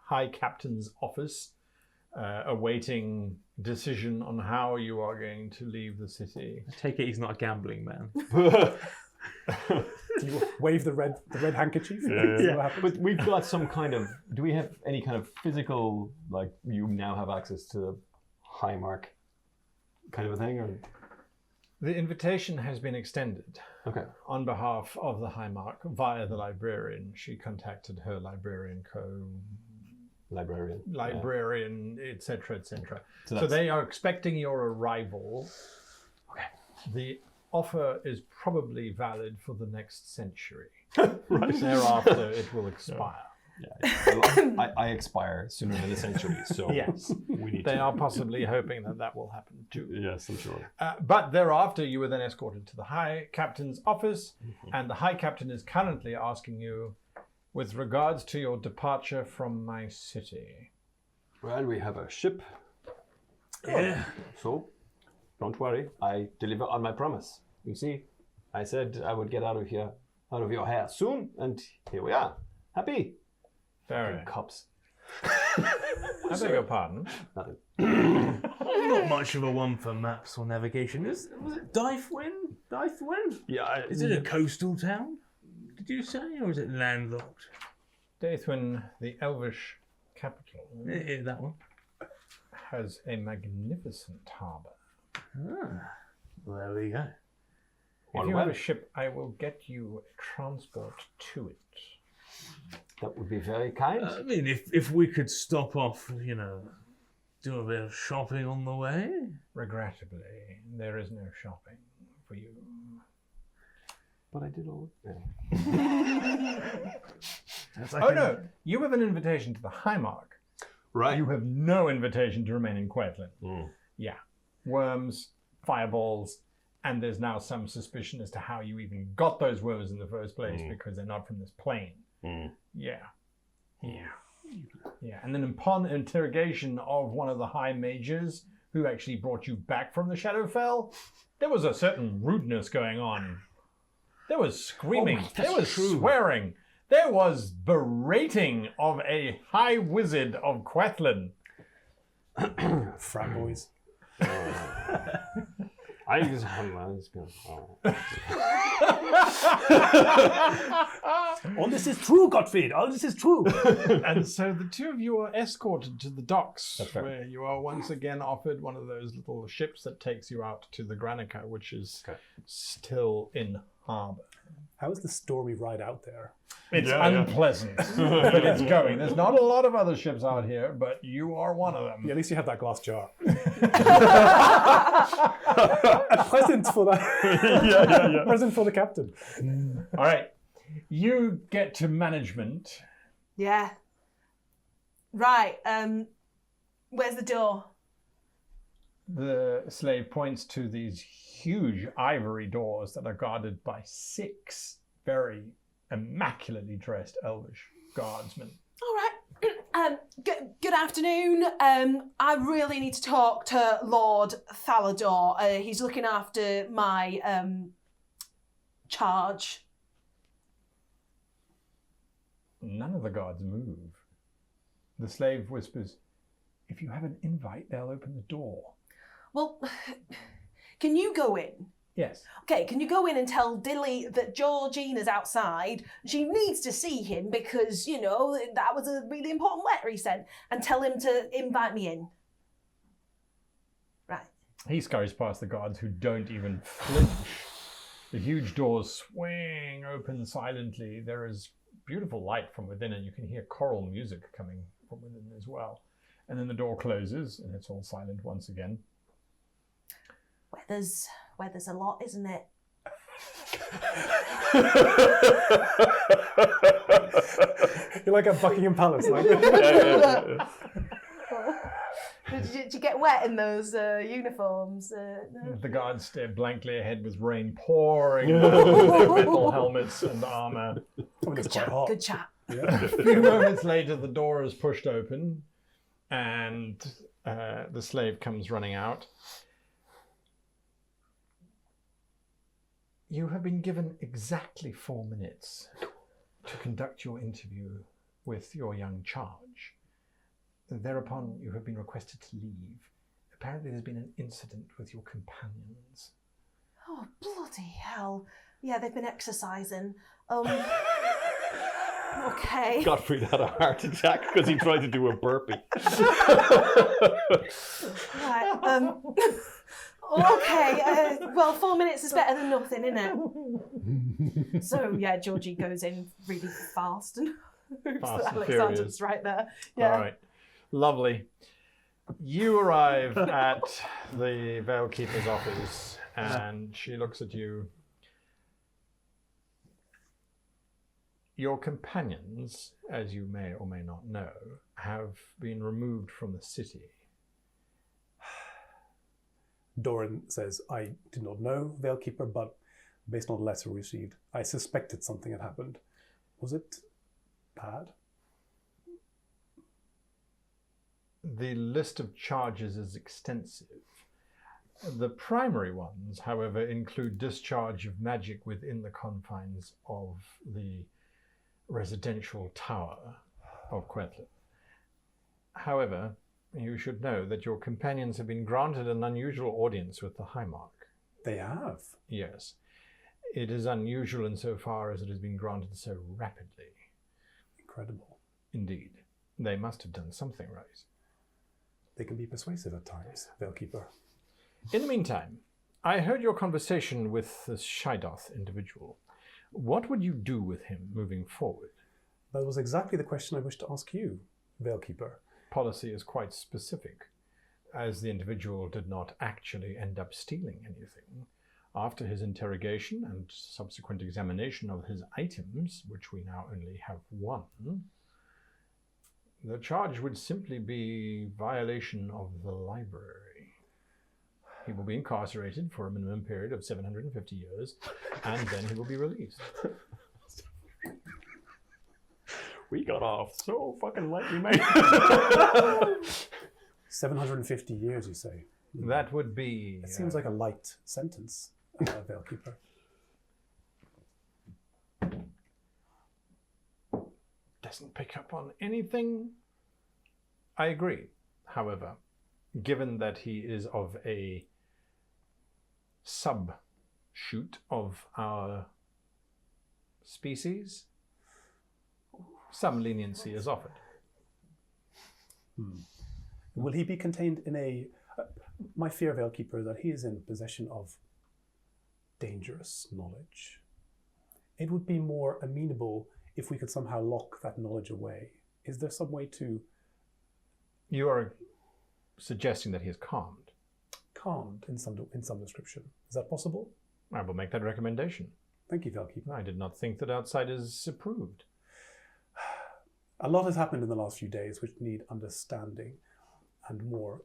High Captain's office, awaiting decision on how you are going to leave the city. I take it he's not a gambling man. You wave the red handkerchief. Yeah. See what happens. But we've got some kind of. Do we have any kind of physical, like you now have access to high mark kind of a thing? Or The invitation has been extended okay. on behalf of the High Mark via the librarian. She contacted her librarian Librarian. etc., etc. So that's- they are expecting your arrival. Okay. The offer is probably valid for the next century. Right. Thereafter, it will expire. I expire sooner than a century, so Yes. we need They to. are possibly hoping that will happen too. Yes, I'm sure. But thereafter, you were then escorted to the High Captain's office, and the High Captain is currently asking you, with regards to your departure from my city. Well, we have a ship, Yeah. so don't worry. I deliver on my promise. You see, I said I would get out of here, out of your hair soon, and here we are. Happy. Very. Cops. I beg your pardon. Nothing. I'm not much of a one for maps or navigation. Was it Dythwin? Dythwin? Yeah. Is it a coastal town? Did you say, or is it landlocked? Dathwin, the Elvish capital, Yeah, that one. has a magnificent harbour. Ah, well, there we go. If you have a ship, I will get you transport to it. That would be very kind. I mean, if we could stop off, do a bit of shopping on the way. Regrettably, there is no shopping for you. But I did all. Yeah. No, you have an invitation to the Highmark. Right. You have no invitation to remain in Quetlin. Mm. Yeah. Worms, fireballs, and there's now some suspicion as to how you even got those worms in the first place because they're not from this plane. Mm. Yeah. And then upon interrogation of one of the High Mages who actually brought you back from the Shadowfell, there was a certain rudeness going on. There was screaming. There was swearing. There was berating of a high wizard of Quetlin. Frat boys. Oh, this is true, Gottfried. Oh, this is true. And so the two of you are escorted to the docks, where you are once again offered one of those little ships that takes you out to the Granica, which is still in harbour. How is the story ride out there? It's unpleasant, but it's going. There's not a lot of other ships out here, but you are one of them. Yeah, at least you have that glass jar. A present for that. Present for the captain. All right. You get to management. Yeah. Right. Where's the door? The slave points to these huge ivory doors that are guarded by 6 very immaculately dressed elvish guardsmen. All right. Good afternoon. I really need to talk to Lord Thalador. He's looking after my charge. None of the guards move. The slave whispers, "If you have an invite, they'll open the door." Well, can you go in? Yes. Okay, can you go in and tell Dilly that Georgina's outside? She needs to see him because, that was a really important letter he sent. And tell him to invite me in. Right. He scurries past the guards who don't even flinch. The huge doors swing open silently. There is beautiful light from within, and you can hear choral music coming from within as well. And then the door closes, and it's all silent once again. Weather's a lot, isn't it? You're like at Buckingham Palace. Like. Did you get wet in those uniforms? No? The guards stare blankly ahead with rain pouring their metal helmets and armour. It's quite hot. Good chat. A few moments later, the door is pushed open, and the slave comes running out. You have been given exactly 4 minutes to conduct your interview with your young charge. Thereupon, you have been requested to leave. Apparently, there's been an incident with your companions. Oh, bloody hell. Yeah, they've been exercising. Okay. Gottfried had a heart attack because he tried to do a burpee. Right, okay, well, 4 minutes is better than nothing, isn't it? So, yeah, Georgie goes in really fast and hoops Fast that and Alexander's furious. right there. Yeah. All right. Lovely. You arrive at the Veilkeeper's office, and she looks at you. Your companions, as you may or may not know, have been removed from the city. Doran says, I did not know, Veilkeeper, but based on the letter we received, I suspected something had happened. Was it bad? The list of charges is extensive. The primary ones, however, include discharge of magic within the confines of the residential tower of Quedlin. However, you should know that your companions have been granted an unusual audience with the High Mark. They have? Yes. It is unusual insofar as it has been granted so rapidly. Incredible. Indeed. They must have done something right. They can be persuasive at times, Veilkeeper. In the meantime, I heard your conversation with this Shaidoth individual. What would you do with him moving forward? That was exactly the question I wished to ask you, Veilkeeper. Policy is quite specific, as the individual did not actually end up stealing anything. After his interrogation and subsequent examination of his items, which we now only have one, the charge would simply be violation of the library. He will be incarcerated for a minimum period of 750 years, and then he will be released. We got off so fucking lightly, mate. 750 years, you say? That would be... It seems like a light sentence, Veilkeeper. Doesn't pick up on anything. I agree. However, given that he is of a sub-shoot of our species, some leniency is offered. Will he be contained in a... my fear, Veilkeeper, that he is in possession of dangerous knowledge. It would be more amenable if we could somehow lock that knowledge away. Is there some way to... You are suggesting that he is calmed. Calmed in some description. Is that possible? I will make that recommendation. Thank you, Veilkeeper. I did not think that outsiders approved. A lot has happened in the last few days which need understanding and more...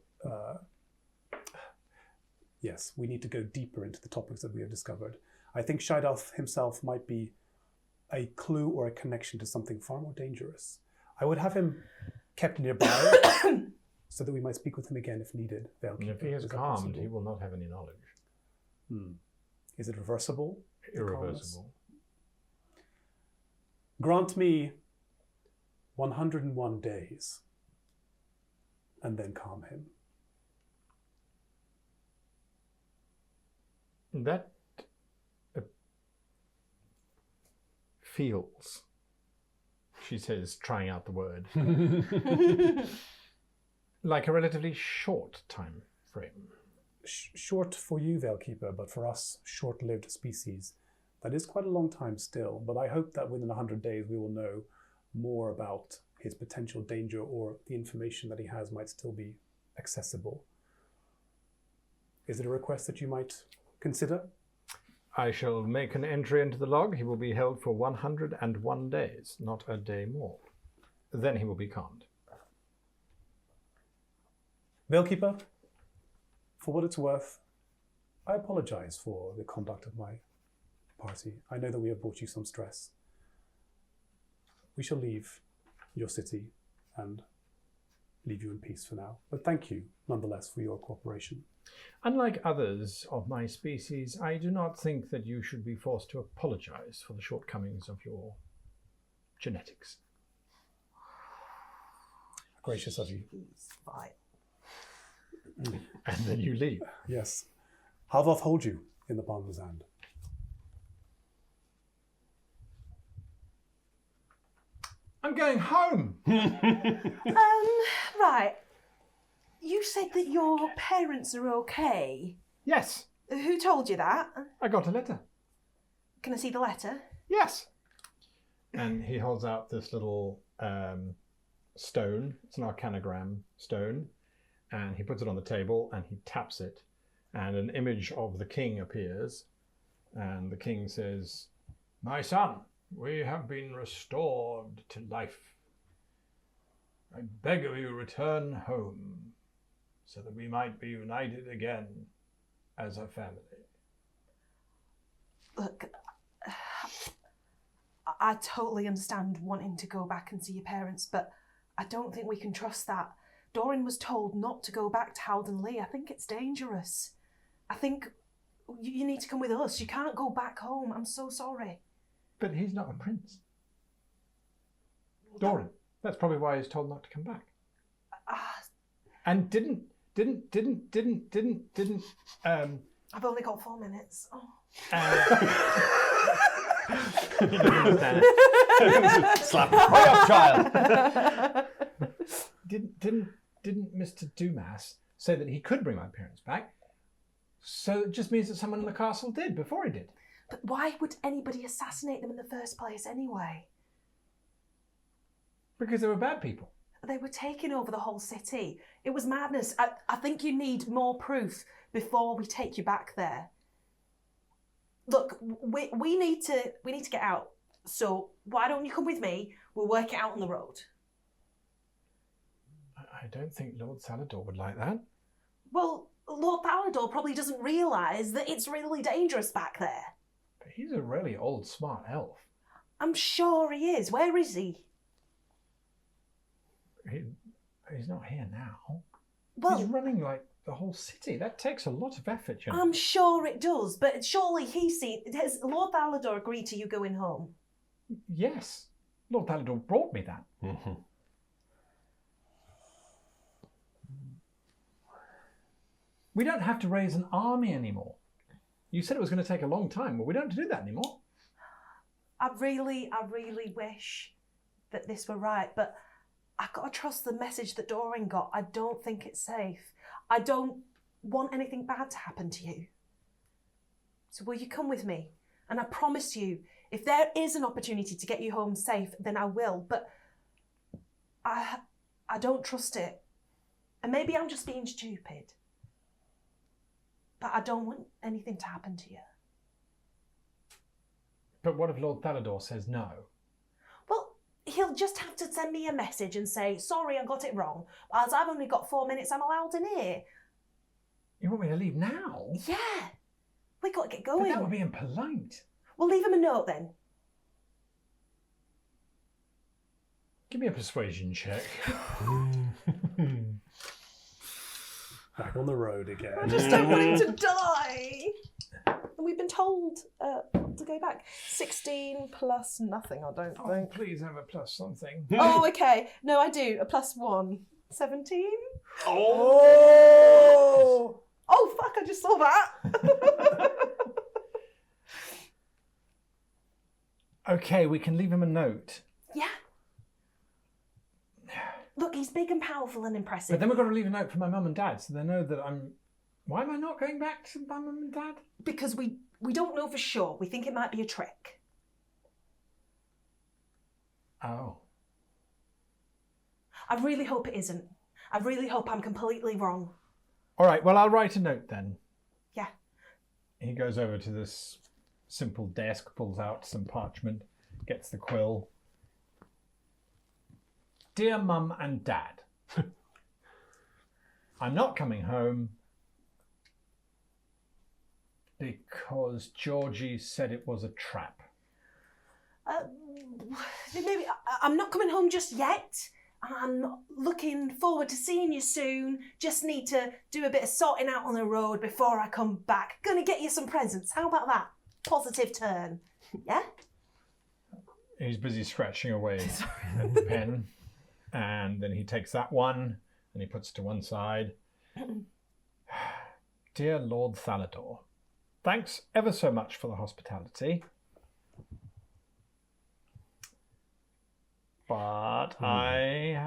yes, we need to go deeper into the topics that we have discovered. I think Shaidoth himself might be a clue or a connection to something far more dangerous. I would have him kept nearby so that we might speak with him again if needed. Veilkeeper. If he is calmed, he will not have any knowledge. Is it reversible? Irreversible. Grant me 101 days and then calm him. That feels, she says, trying out the word, like a relatively short time frame. Short for you, Veilkeeper, but for us, short-lived species. That is quite a long time still, but I hope that within 100 days we will know more about his potential danger, or the information that he has might still be accessible. Is it a request that you might consider? I shall make an entry into the log. He will be held for 101 days, not a day more. Then he will be calmed. Veilkeeper, for what it's worth, I apologize for the conduct of my party. I know that we have brought you some stress. We shall leave your city and leave you in peace for now. But thank you, nonetheless, for your cooperation. Unlike others of my species, I do not think that you should be forced to apologize for the shortcomings of your genetics. Gracious of you. Fine. And then you leave. Yes. How doth hold you in the palm of his hand? I'm going home. Right. You said that your parents are okay. Yes. Who told you that? I got a letter. Can I see the letter? Yes. And he holds out this little stone. It's an arcanogram stone. And he puts it on the table and he taps it. And an image of the king appears. And the king says, "My son, We have been restored to life. I beg of you, return home, so that we might be united again as a family. Look, I totally understand wanting to go back and see your parents, but I don't think we can trust that. Doran was told not to go back to Howden Lee. I think it's dangerous. I think you need to come with us. You can't go back home. I'm so sorry. But he's not a prince. Doran. That's probably why he's told not to come back. And didn't. I've only got 4 minutes. Oh. You don't understand it. Slap. Hurry up, child. Didn't Mr. Dumas say that he could bring my parents back? So it just means that someone in the castle did before he did. But why would anybody assassinate them in the first place anyway? Because they were bad people. They were taking over the whole city. It was madness. I think you need more proof before we take you back there. Look, we need to get out. So why don't you come with me? We'll work it out on the road. I don't think Lord Salador would like that. Well, Lord Salador probably doesn't realise that it's really dangerous back there. But he's a really old, smart elf. I'm sure he is. Where is he? He's not here now. Well, he's running like the whole city. That takes a lot of effort, you know. I'm sure it does, but surely has Lord Salador agreed to you going home? Yes. Lord Salador brought me that. Mm-hmm. We don't have to raise an army anymore. You said it was going to take a long time. Well, we don't have to do that anymore. I really wish that this were right, but I've got to trust the message that Doran got. I don't think it's safe. I don't want anything bad to happen to you. So will you come with me? And I promise you, if there is an opportunity to get you home safe, then I will. But I don't trust it. And maybe I'm just being stupid. But I don't want anything to happen to you. But what if Lord Salador says no? Well, he'll just have to send me a message and say, sorry, I got it wrong. As I've only got 4 minutes, I'm allowed in here. You want me to leave now? Yeah. We got to get going. But that would be impolite. We'll leave him a note then. Give me a persuasion check. Back on the road again. I just don't want him to die. And we've been told to go back. 16 plus nothing, I don't Oh, think. please have a plus something. Oh, okay. No, I do. A plus 1. 17? Oh! Oh, fuck, I just saw that. Okay, we can leave him a note. Yeah. Look, he's big and powerful and impressive. But then we've got to leave a note for my mum and dad so they know that I'm... Why am I not going back to my mum and dad? Because we don't know for sure. We think it might be a trick. Oh. I really hope it isn't. I really hope I'm completely wrong. All right, well, I'll write a note then. Yeah. He goes over to this simple desk, pulls out some parchment, gets the quill. Dear Mum and Dad, I'm not coming home because Georgie said it was a trap. Maybe I'm not coming home just yet. I'm looking forward to seeing you soon. Just need to do a bit of sorting out on the road before I come back. Gonna get you some presents. How about that? Positive turn. Yeah? He's busy scratching away at the pen. And then he takes that one and he puts it to one side. Dear Lord Salador, thanks ever so much for the hospitality. But I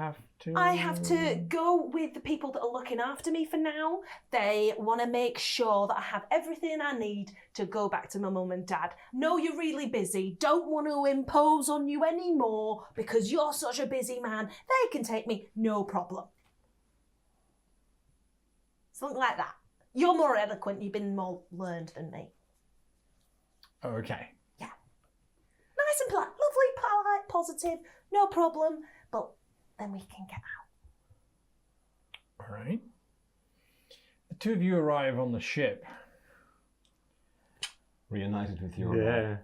have to go with the people that are looking after me for now. They want to make sure that I have everything I need to go back to my mum and dad. Know you're really busy. Don't want to impose on you anymore because you're such a busy man. They can take me, no problem. Something like that. You're more eloquent. You've been more learned than me. Okay. Yeah. nice and polite, lovely, polite, positive, no problem. But then we can get out. All right. The two of you arrive on the ship. Reunited with your... Yeah.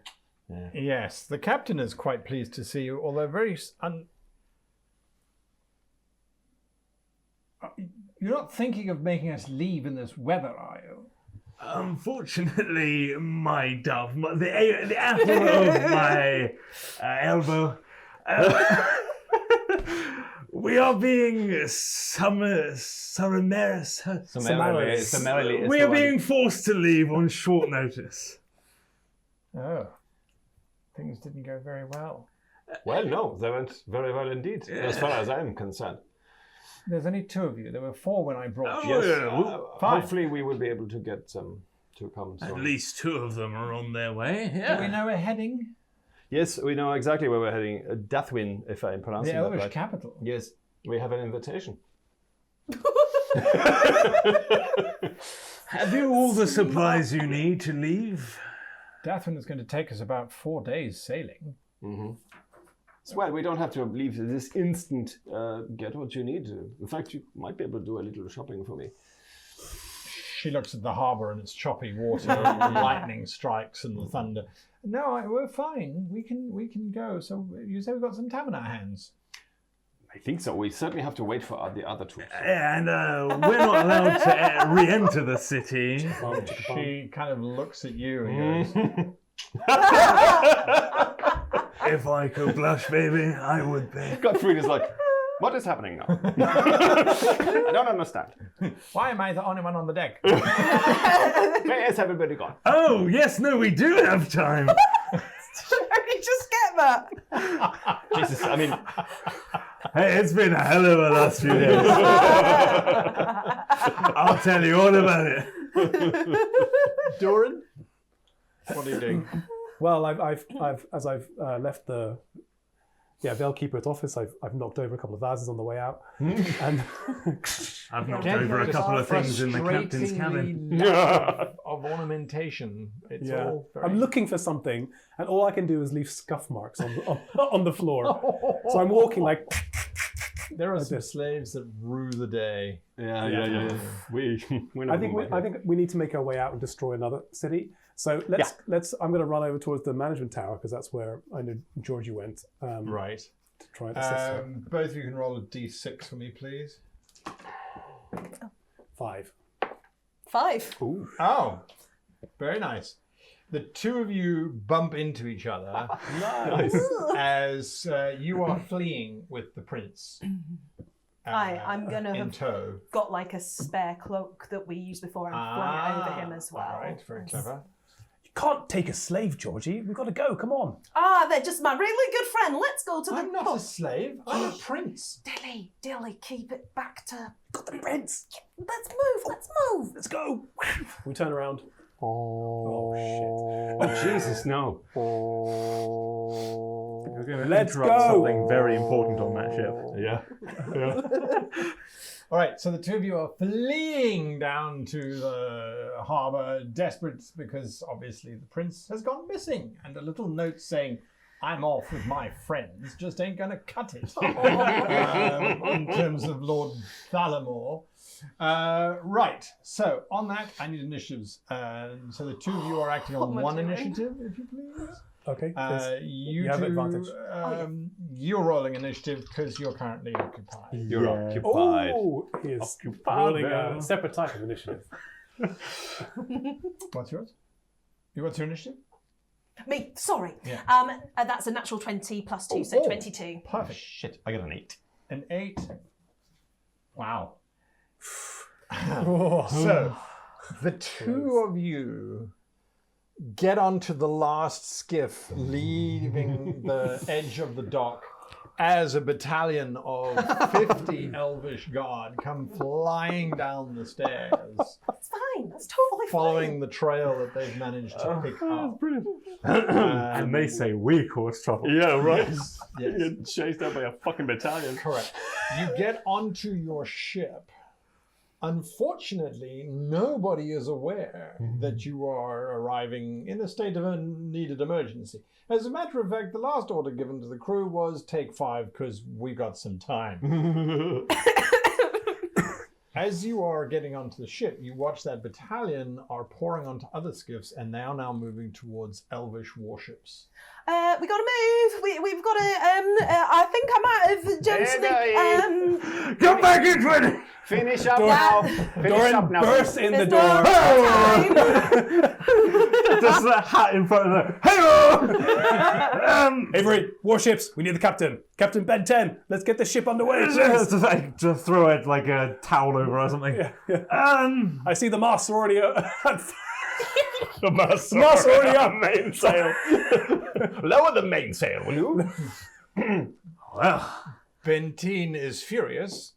Yes, the captain is quite pleased to see you, although very... You're not thinking of making us leave in this weather, are you? Unfortunately, my dove, the apple of my elbow, we are being summarily. We are being forced to leave on short notice. Oh. Things didn't go very well. Well, no, they went very well indeed, as far as I'm concerned. There's only two of you. There were four when I brought you. Yes, hopefully we will be able to get them to come soon. At least two of them are on their way. Yeah. Do we know we're heading? Yes, we know exactly where we're heading. Dathwin, if I'm pronouncing The that Elvish right. capital. Yes, we have an invitation. Have you all the supplies you need to leave? Dathwin is going to take us about 4 days sailing. Mm-hmm. Well, we don't have to leave this instant. Get what you need. In fact, you might be able to do a little shopping for me. She looks at the harbour and its choppy water, and lightning strikes and the thunder. No, we're fine. We can go. So you say we've got some time on our hands. I think so. We certainly have to wait for the other two. And we're not allowed to re-enter the city. She kind of looks at you and goes, If I could blush, baby, I would be. Gottfried is like, what is happening now? I don't understand. why am I the only one on the deck? Where is everybody gone? Oh, yes, no, we do have time. How did you just get that? Jesus, I mean... Hey, it's been a hell of a last few days. I'll tell you all about it. Doran? What are you doing? Well, I've as I've left the Veilkeeper's office, I've knocked over a couple of vases on the way out, and I've knocked over a couple of things in the captain's cabin. Of ornamentation. It's yeah, all very... I'm looking for something, and all I can do is leave scuff marks on the floor. So I'm walking like. There are some slaves that rue the day. Yeah. We're not I think we need to make our way out and destroy another city. So let's. I'm going to run over towards the management tower because that's where I know Georgie went. Right. To try and assist her. Both of you can roll a d6 for me, please. 5. 5. Ooh. Oh, very nice. The two of you bump into each other Nice. as you are fleeing with the prince. I'm going to in have tow. got like a spare cloak that we used before and flung it over him as well. All right, very clever. You can't take a slave, Georgie. We've got to go. Come on. They're just my really good friend. Let's go to the I'm not pub. a slave. I'm a prince. Dilly, keep it back to... Got the prince. Let's move. Let's go. We turn around. Oh, shit. Jesus, no. We're going to Let's interrupt go. something very important on that ship. Yeah. All right, so the two of you are fleeing down to the harbour, desperate because obviously the prince has gone missing, and a little note saying, "I'm off with my friends, just ain't going to cut it." In terms of Lord Thalamore. Right, so on that, I need initiatives. So the two of you are acting on one initiative, if you please. Okay. You have two, advantage. You're rolling initiative because you're currently occupied. You're occupied. Oh, he is Occupied. rolling a separate type of initiative. What's yours? What's your initiative? Me, sorry. Yeah. That's a natural 20 plus 2, so 22. Perfect. Shit, I got an 8. An 8. Wow. So, the two of you get onto the last skiff, leaving the edge of the dock, as a battalion of 50 Elvish guard come flying down the stairs, That's fine. That's totally following the trail that they've managed to pick up. Brilliant. And they say we cause trouble. Yeah, right. Yes. Get chased out by a fucking battalion. Correct. You get onto your ship, Unfortunately, nobody is aware that you are arriving in a state of unneeded emergency. As a matter of fact, the last order given to the crew was take 5 because we got some time. As you are getting onto the ship, you watch that battalion are pouring onto other skiffs, and they are now moving towards Elvish warships. We got to move. We've got to. I think I might have done something. Come back into it! Finish up now. Finish up now. Burst in the There's door. no time. Just the hat in front of her. Hello! Avery, warships. We need the captain. Captain Ben 10. Let's get the ship underway. Just throw it like a towel over or something. I see the masts already. The masts are already up. Mainsail. Lower the mainsail, will you? Well, Benteen is furious.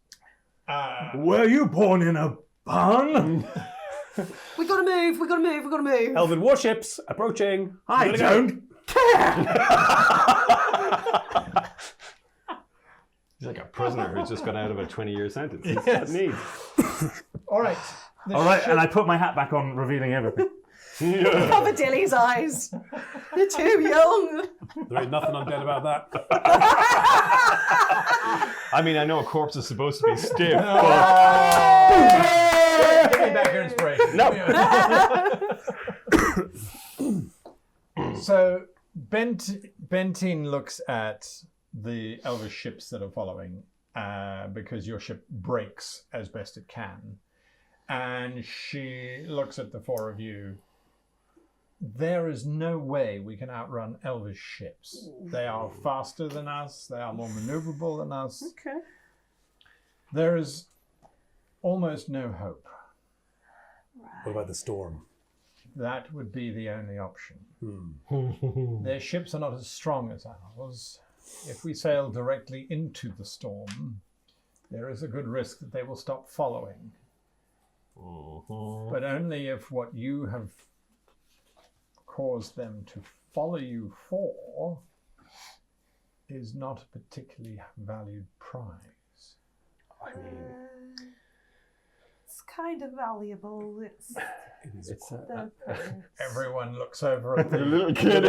were you born in a barn? We got to move. We got to move. We got to move. Elven warships approaching. I don't care. He's like a prisoner who's just got out of a 20-year sentence. He's got needs. All right. All right, and I put my hat back on, revealing everything. Cover Dilly's eyes. You're too young. There ain't nothing undead about that. I mean, I know a corpse is supposed to be stiff, but... Give me back your inspiration. No. So Benteen looks at the Elvish ships that are following because your ship breaks as best it can. And she looks at the 4 of you. There is no way we can outrun Elvish ships. They are faster than us. They are more maneuverable than us. Okay. There is almost no hope. What about the storm? That would be the only option. Their ships are not as strong as ours. If we sail directly into the storm, there is a good risk that they will stop following. But only if what you have caused them to follow you for is not a particularly valued prize. I mean, It's kind of valuable. It's Everyone looks over at the little kid.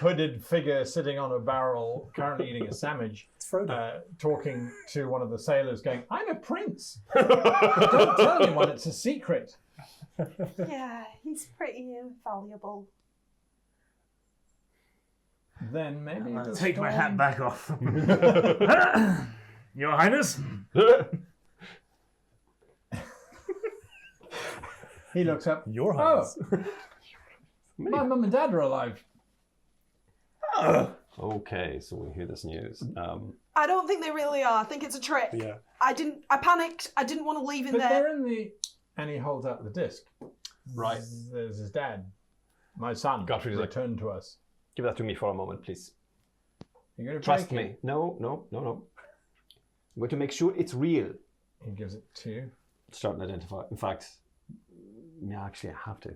hooded figure sitting on a barrel, currently eating a sandwich, It's Frodo. talking to one of the sailors, going, "I'm a prince. Don't tell anyone, it's a secret." yeah, he's pretty valuable. Then maybe the Take my storm- hat back off. Your Highness? He looks up. Your Highness. My mum and dad are alive. Okay, so we hear this news. I don't think they really are. I think it's a trick. Yeah. I panicked. I didn't want to leave him But there. they're in the... And he holds out the disc. Right. There's his dad. My son. Godfrey's like- returned to us. Give that to me for a moment, please. You're going to Trust break me. it. No. I'm going to make sure it's real. He gives it to you. Start and identify. In fact, yeah, actually, I have to.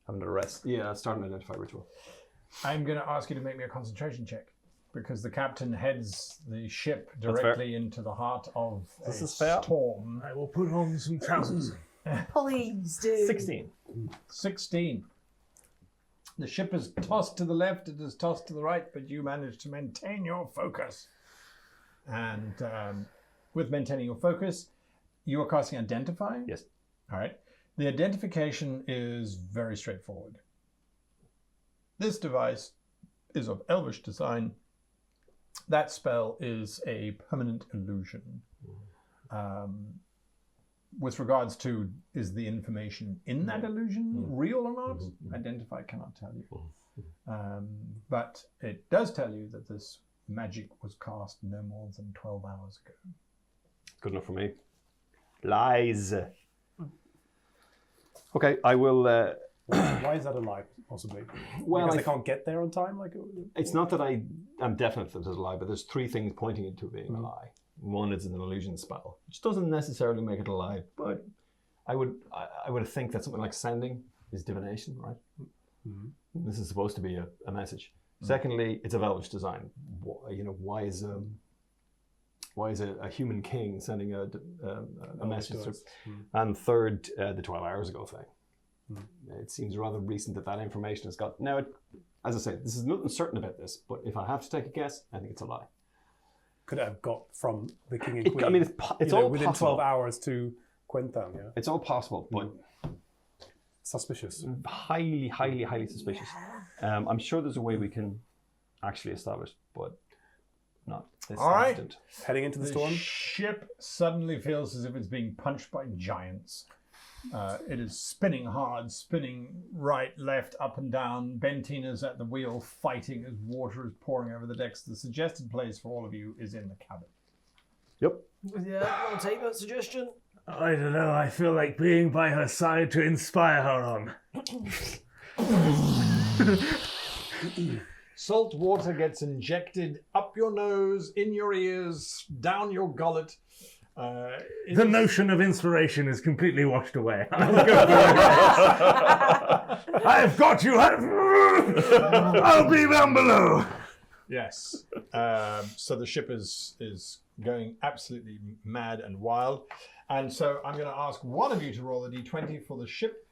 I'm under arrest. Yeah, start and identify ritual. I'm going to ask you to make me a concentration check because the captain heads the ship fair. directly into the heart of a storm. I will put on some trousers. Please do. 16. The ship is tossed to the left, it is tossed to the right, but you manage to maintain your focus. And with maintaining your focus, you are casting Identify? Yes. All right. The identification is very straightforward. This device is of Elvish design. That spell is a permanent illusion. With regards to, is the information in that illusion real or not? Identify cannot tell you. But it does tell you that this magic was cast no more than 12 hours ago. Good enough for me. Lies. Okay, I will... Why is that a lie, possibly? Well, Because they can't get there on time? It's not that I'm definite that it's a lie, but there's 3 things pointing it to being a lie. One is an illusion spell, which doesn't necessarily make it a lie, but I would think that something like sending is divination, right? This is supposed to be a message. Secondly, it's of Elvish design. Why is why is a human king sending a message? And third, the 12 hours ago thing. It seems rather recent that information has got. Now, as I say, this is nothing certain about this, but if I have to take a guess, I think it's a lie. Could it have got from the king and queen? I mean, it's all within possible. 12 hours to Quentin, yeah? It's all possible, but suspicious. Highly, highly, highly suspicious. I'm sure there's a way we can actually establish, but not this instant. Heading into the storm? Ship suddenly feels as if it's being punched by giants. It is spinning hard, spinning right, left, up and down. Bentina's at the wheel fighting as water is pouring over the decks. The suggested place for all of you is in the cabin. Yep. Yeah, I'll take that suggestion. I don't know, I feel like being by her side to inspire her on. Salt water gets injected up your nose, in your ears, down your gullet. The notion of inspiration is completely washed away. I've got you. I'll be down below. Yes. So the ship is going absolutely mad and wild. And so I'm going to ask one of you to roll a d20 for the ship.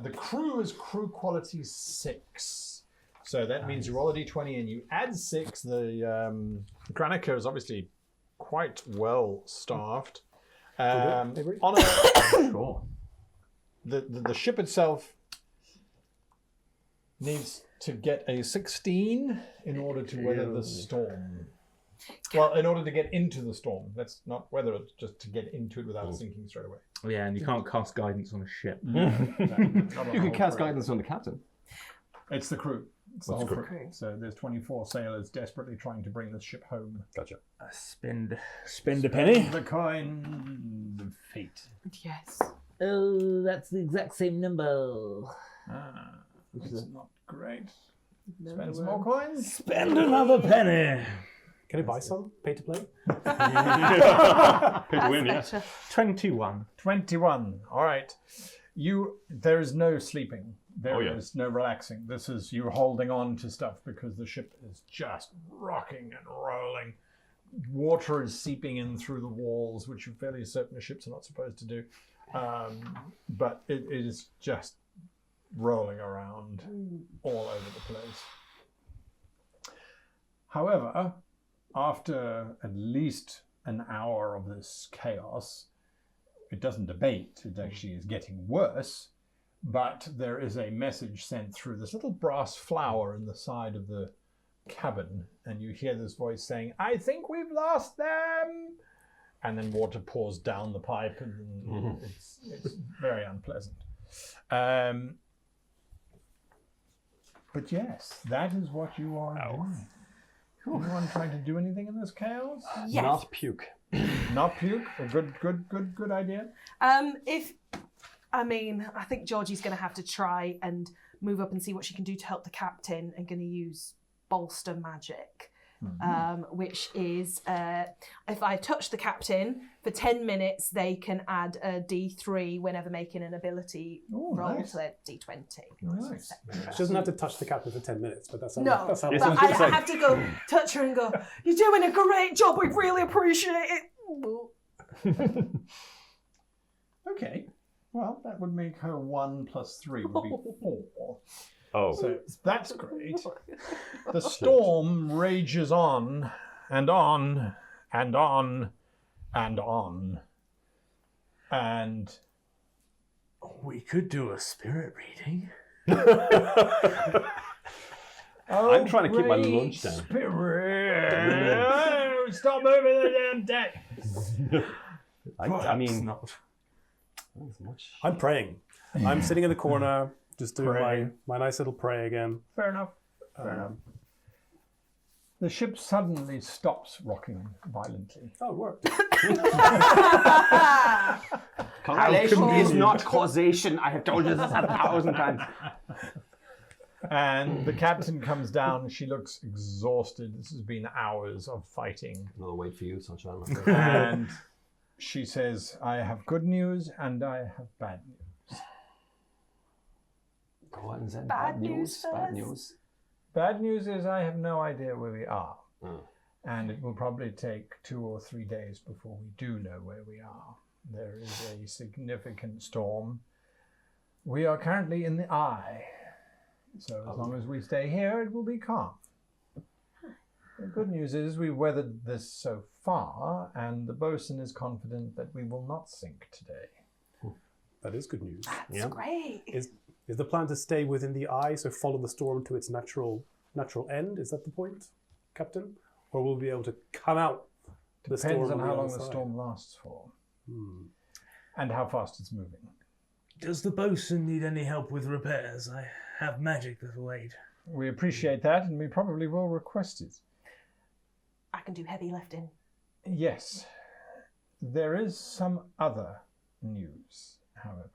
The crew is crew quality 6. So that means you roll a d20 and you add 6. The Granica is obviously quite well staffed. On a, Sure. the ship itself needs to get a 16 in order to weather the storm. Well, in order to get into the storm. That's not weather it, just to get into it without sinking straight away. Yeah, and you can't cast guidance on a ship. You can cast guidance on the captain. It's the crew. It's the whole crew. crew. So there's 24 sailors desperately trying to bring this ship home. Gotcha. Spend a penny. The coin of fate. Yes. Oh, that's the exact same number. It's not great. Spend some more coins. Spend another penny. Can I buy some? Pay to play? Pay to win, yeah. 21. 21. All right. There is no sleeping. There is no relaxing. This is you holding on to stuff because the ship is just rocking and rolling. Water is seeping in through the walls, which you're fairly certain the ships are not supposed to do. But it is just rolling around all over the place. However, after at least an hour of this chaos, it doesn't abate. It actually is getting worse. But there is a message sent through this little brass flower in the side of the cabin, and you hear this voice saying, "I think we've lost them." And then water pours down the pipe, and it's very unpleasant. But yes, that is what you are doing. Anyone trying to do anything in this chaos? Yes. Not puke. Not puke? A good idea. I think Georgie's going to have to try and move up and see what she can do to help the captain, and going to use bolster magic, which is if I touch the captain for 10 minutes, they can add a d3 whenever making an ability roll to their d20. Nice. She doesn't have to touch the captain for 10 minutes, but that's how But it I have to go touch her and go, "You're doing a great job. We really appreciate it." Okay. Well, that would make her 1 plus 3 would be 4. Oh. So that's great. The storm rages on and on and on and on. And We could do a spirit reading. I'm trying to keep my lunch down. Spirit, stop moving the damn deck. I mean, not. I'm praying. I'm sitting in the corner, just doing Praying. my nice little pray again. Fair enough. The ship suddenly stops rocking violently. Oh, it worked. correlation is not causation. I have told you this 1,000 times. And the captain comes down. She looks exhausted. This has been hours of fighting. Another wait for you, sunshine. And she says, "I have good news and I have bad news." Go on, Zen. Bad news Bad first. news. Bad news is I have no idea where we are. And it will probably take 2 or 3 days before we do know where we are. There is a significant storm. We are currently in the eye. So as long as we stay here, it will be calm. The good news is we've weathered this so far, and the bosun is confident that we will not sink today. That is good news. That's great. Is the plan to stay within the eye, so follow the storm to its natural end? Is that the point, Captain? Or will we be able to come out the storm? Depends on how long the the storm lasts for. And how fast it's moving. Does the bosun need any help with repairs? I have magic that will aid. We appreciate that, and we probably will request it. I can do heavy lifting. Yes. There is some other news, however.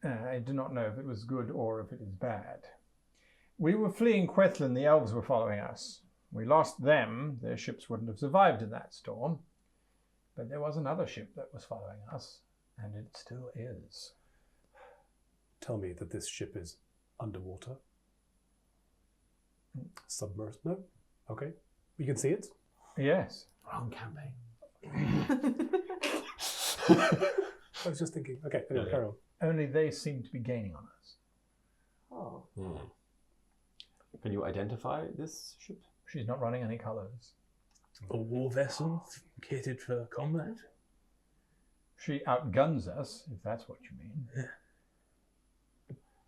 I do not know if it was good or if it is bad. We were fleeing Quethlin, the elves were following us. We lost them, their ships wouldn't have survived in that storm. But there was another ship that was following us, and it still is. Tell me that this ship is underwater. Submerged? No? Okay. You can see it? Yes. Wrong campaign. I was just thinking. Okay, anyway, carry on. Only they seem to be gaining on us. Oh. Can you identify this ship? She's not running any colours. A war vessel kitted for combat? She outguns us, if that's what you mean.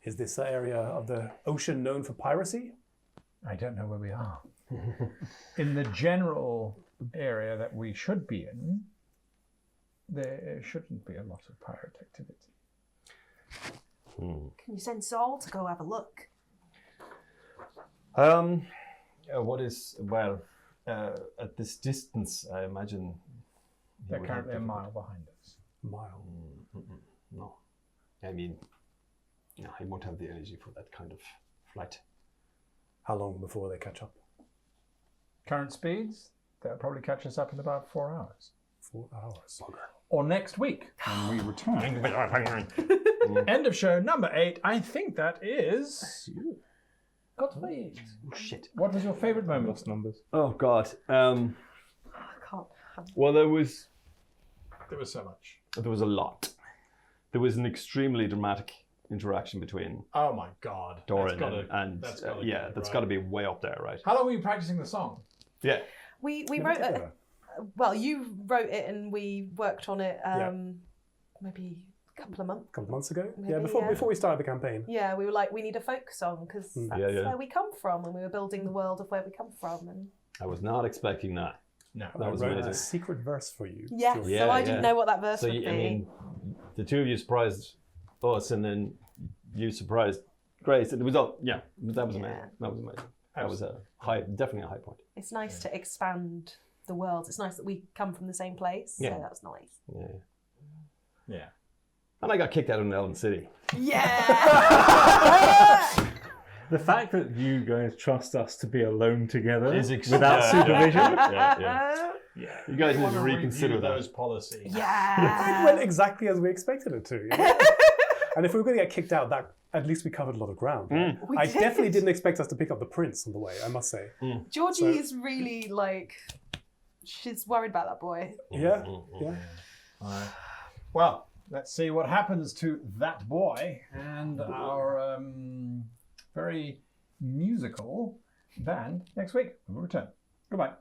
Is this area of the ocean known for piracy? I don't know where we are. In the general area that we should be in, there shouldn't be a lot of pirate activity. Can you send Saul to go have a look? What is, at this distance, I imagine... They're currently a mile behind us. Mile? No. I mean, no, he won't have the energy for that kind of flight. How long before they catch up? Current speeds, they'll probably catch us up in about 4 hours. 4 hours. Or next week, when we return. End of show number 8. I think that is... Gottfried. Oh, shit. What was your favourite moment? Lost numbers. Oh, God. I can't. Well, there was so much. a lot. There was an extremely dramatic interaction between Oh my God. Doran That's gotta be that's right. got to be way up there, right? How long were you practicing the song? Yeah. We wrote it. Well, you wrote it and we worked on it maybe a couple of months. Ago? Maybe, yeah, before we started the campaign. Yeah, we were like, we need a folk song because that's where we come from, and we were building the world of where we come from. And I was not expecting that. No. That was I wrote amazing. a secret verse for you. yes, Sure. Yeah, so I didn't know what that verse So, would be. I mean, the two of you surprised us, and then you surprised Grace. And it was all, that was amazing. That was amazing. That was definitely a high point. It's nice to expand the world. It's nice that we come from the same place. Yeah. So that was nice. Yeah. And I got kicked out of Elven City. Yeah! The fact that you guys trust us to be alone together Is without supervision. Yeah. You guys need want to reconsider review that. those policies. Yeah. It went exactly as we expected it to. You know? And if we were going to get kicked out, that at least we covered a lot of ground. We I did. definitely didn't expect us to pick up the prince on the way, I must say. Georgie is really like, she's worried about that boy. Yeah. Well, let's see what happens to that boy and our very musical band next week when we return. Goodbye.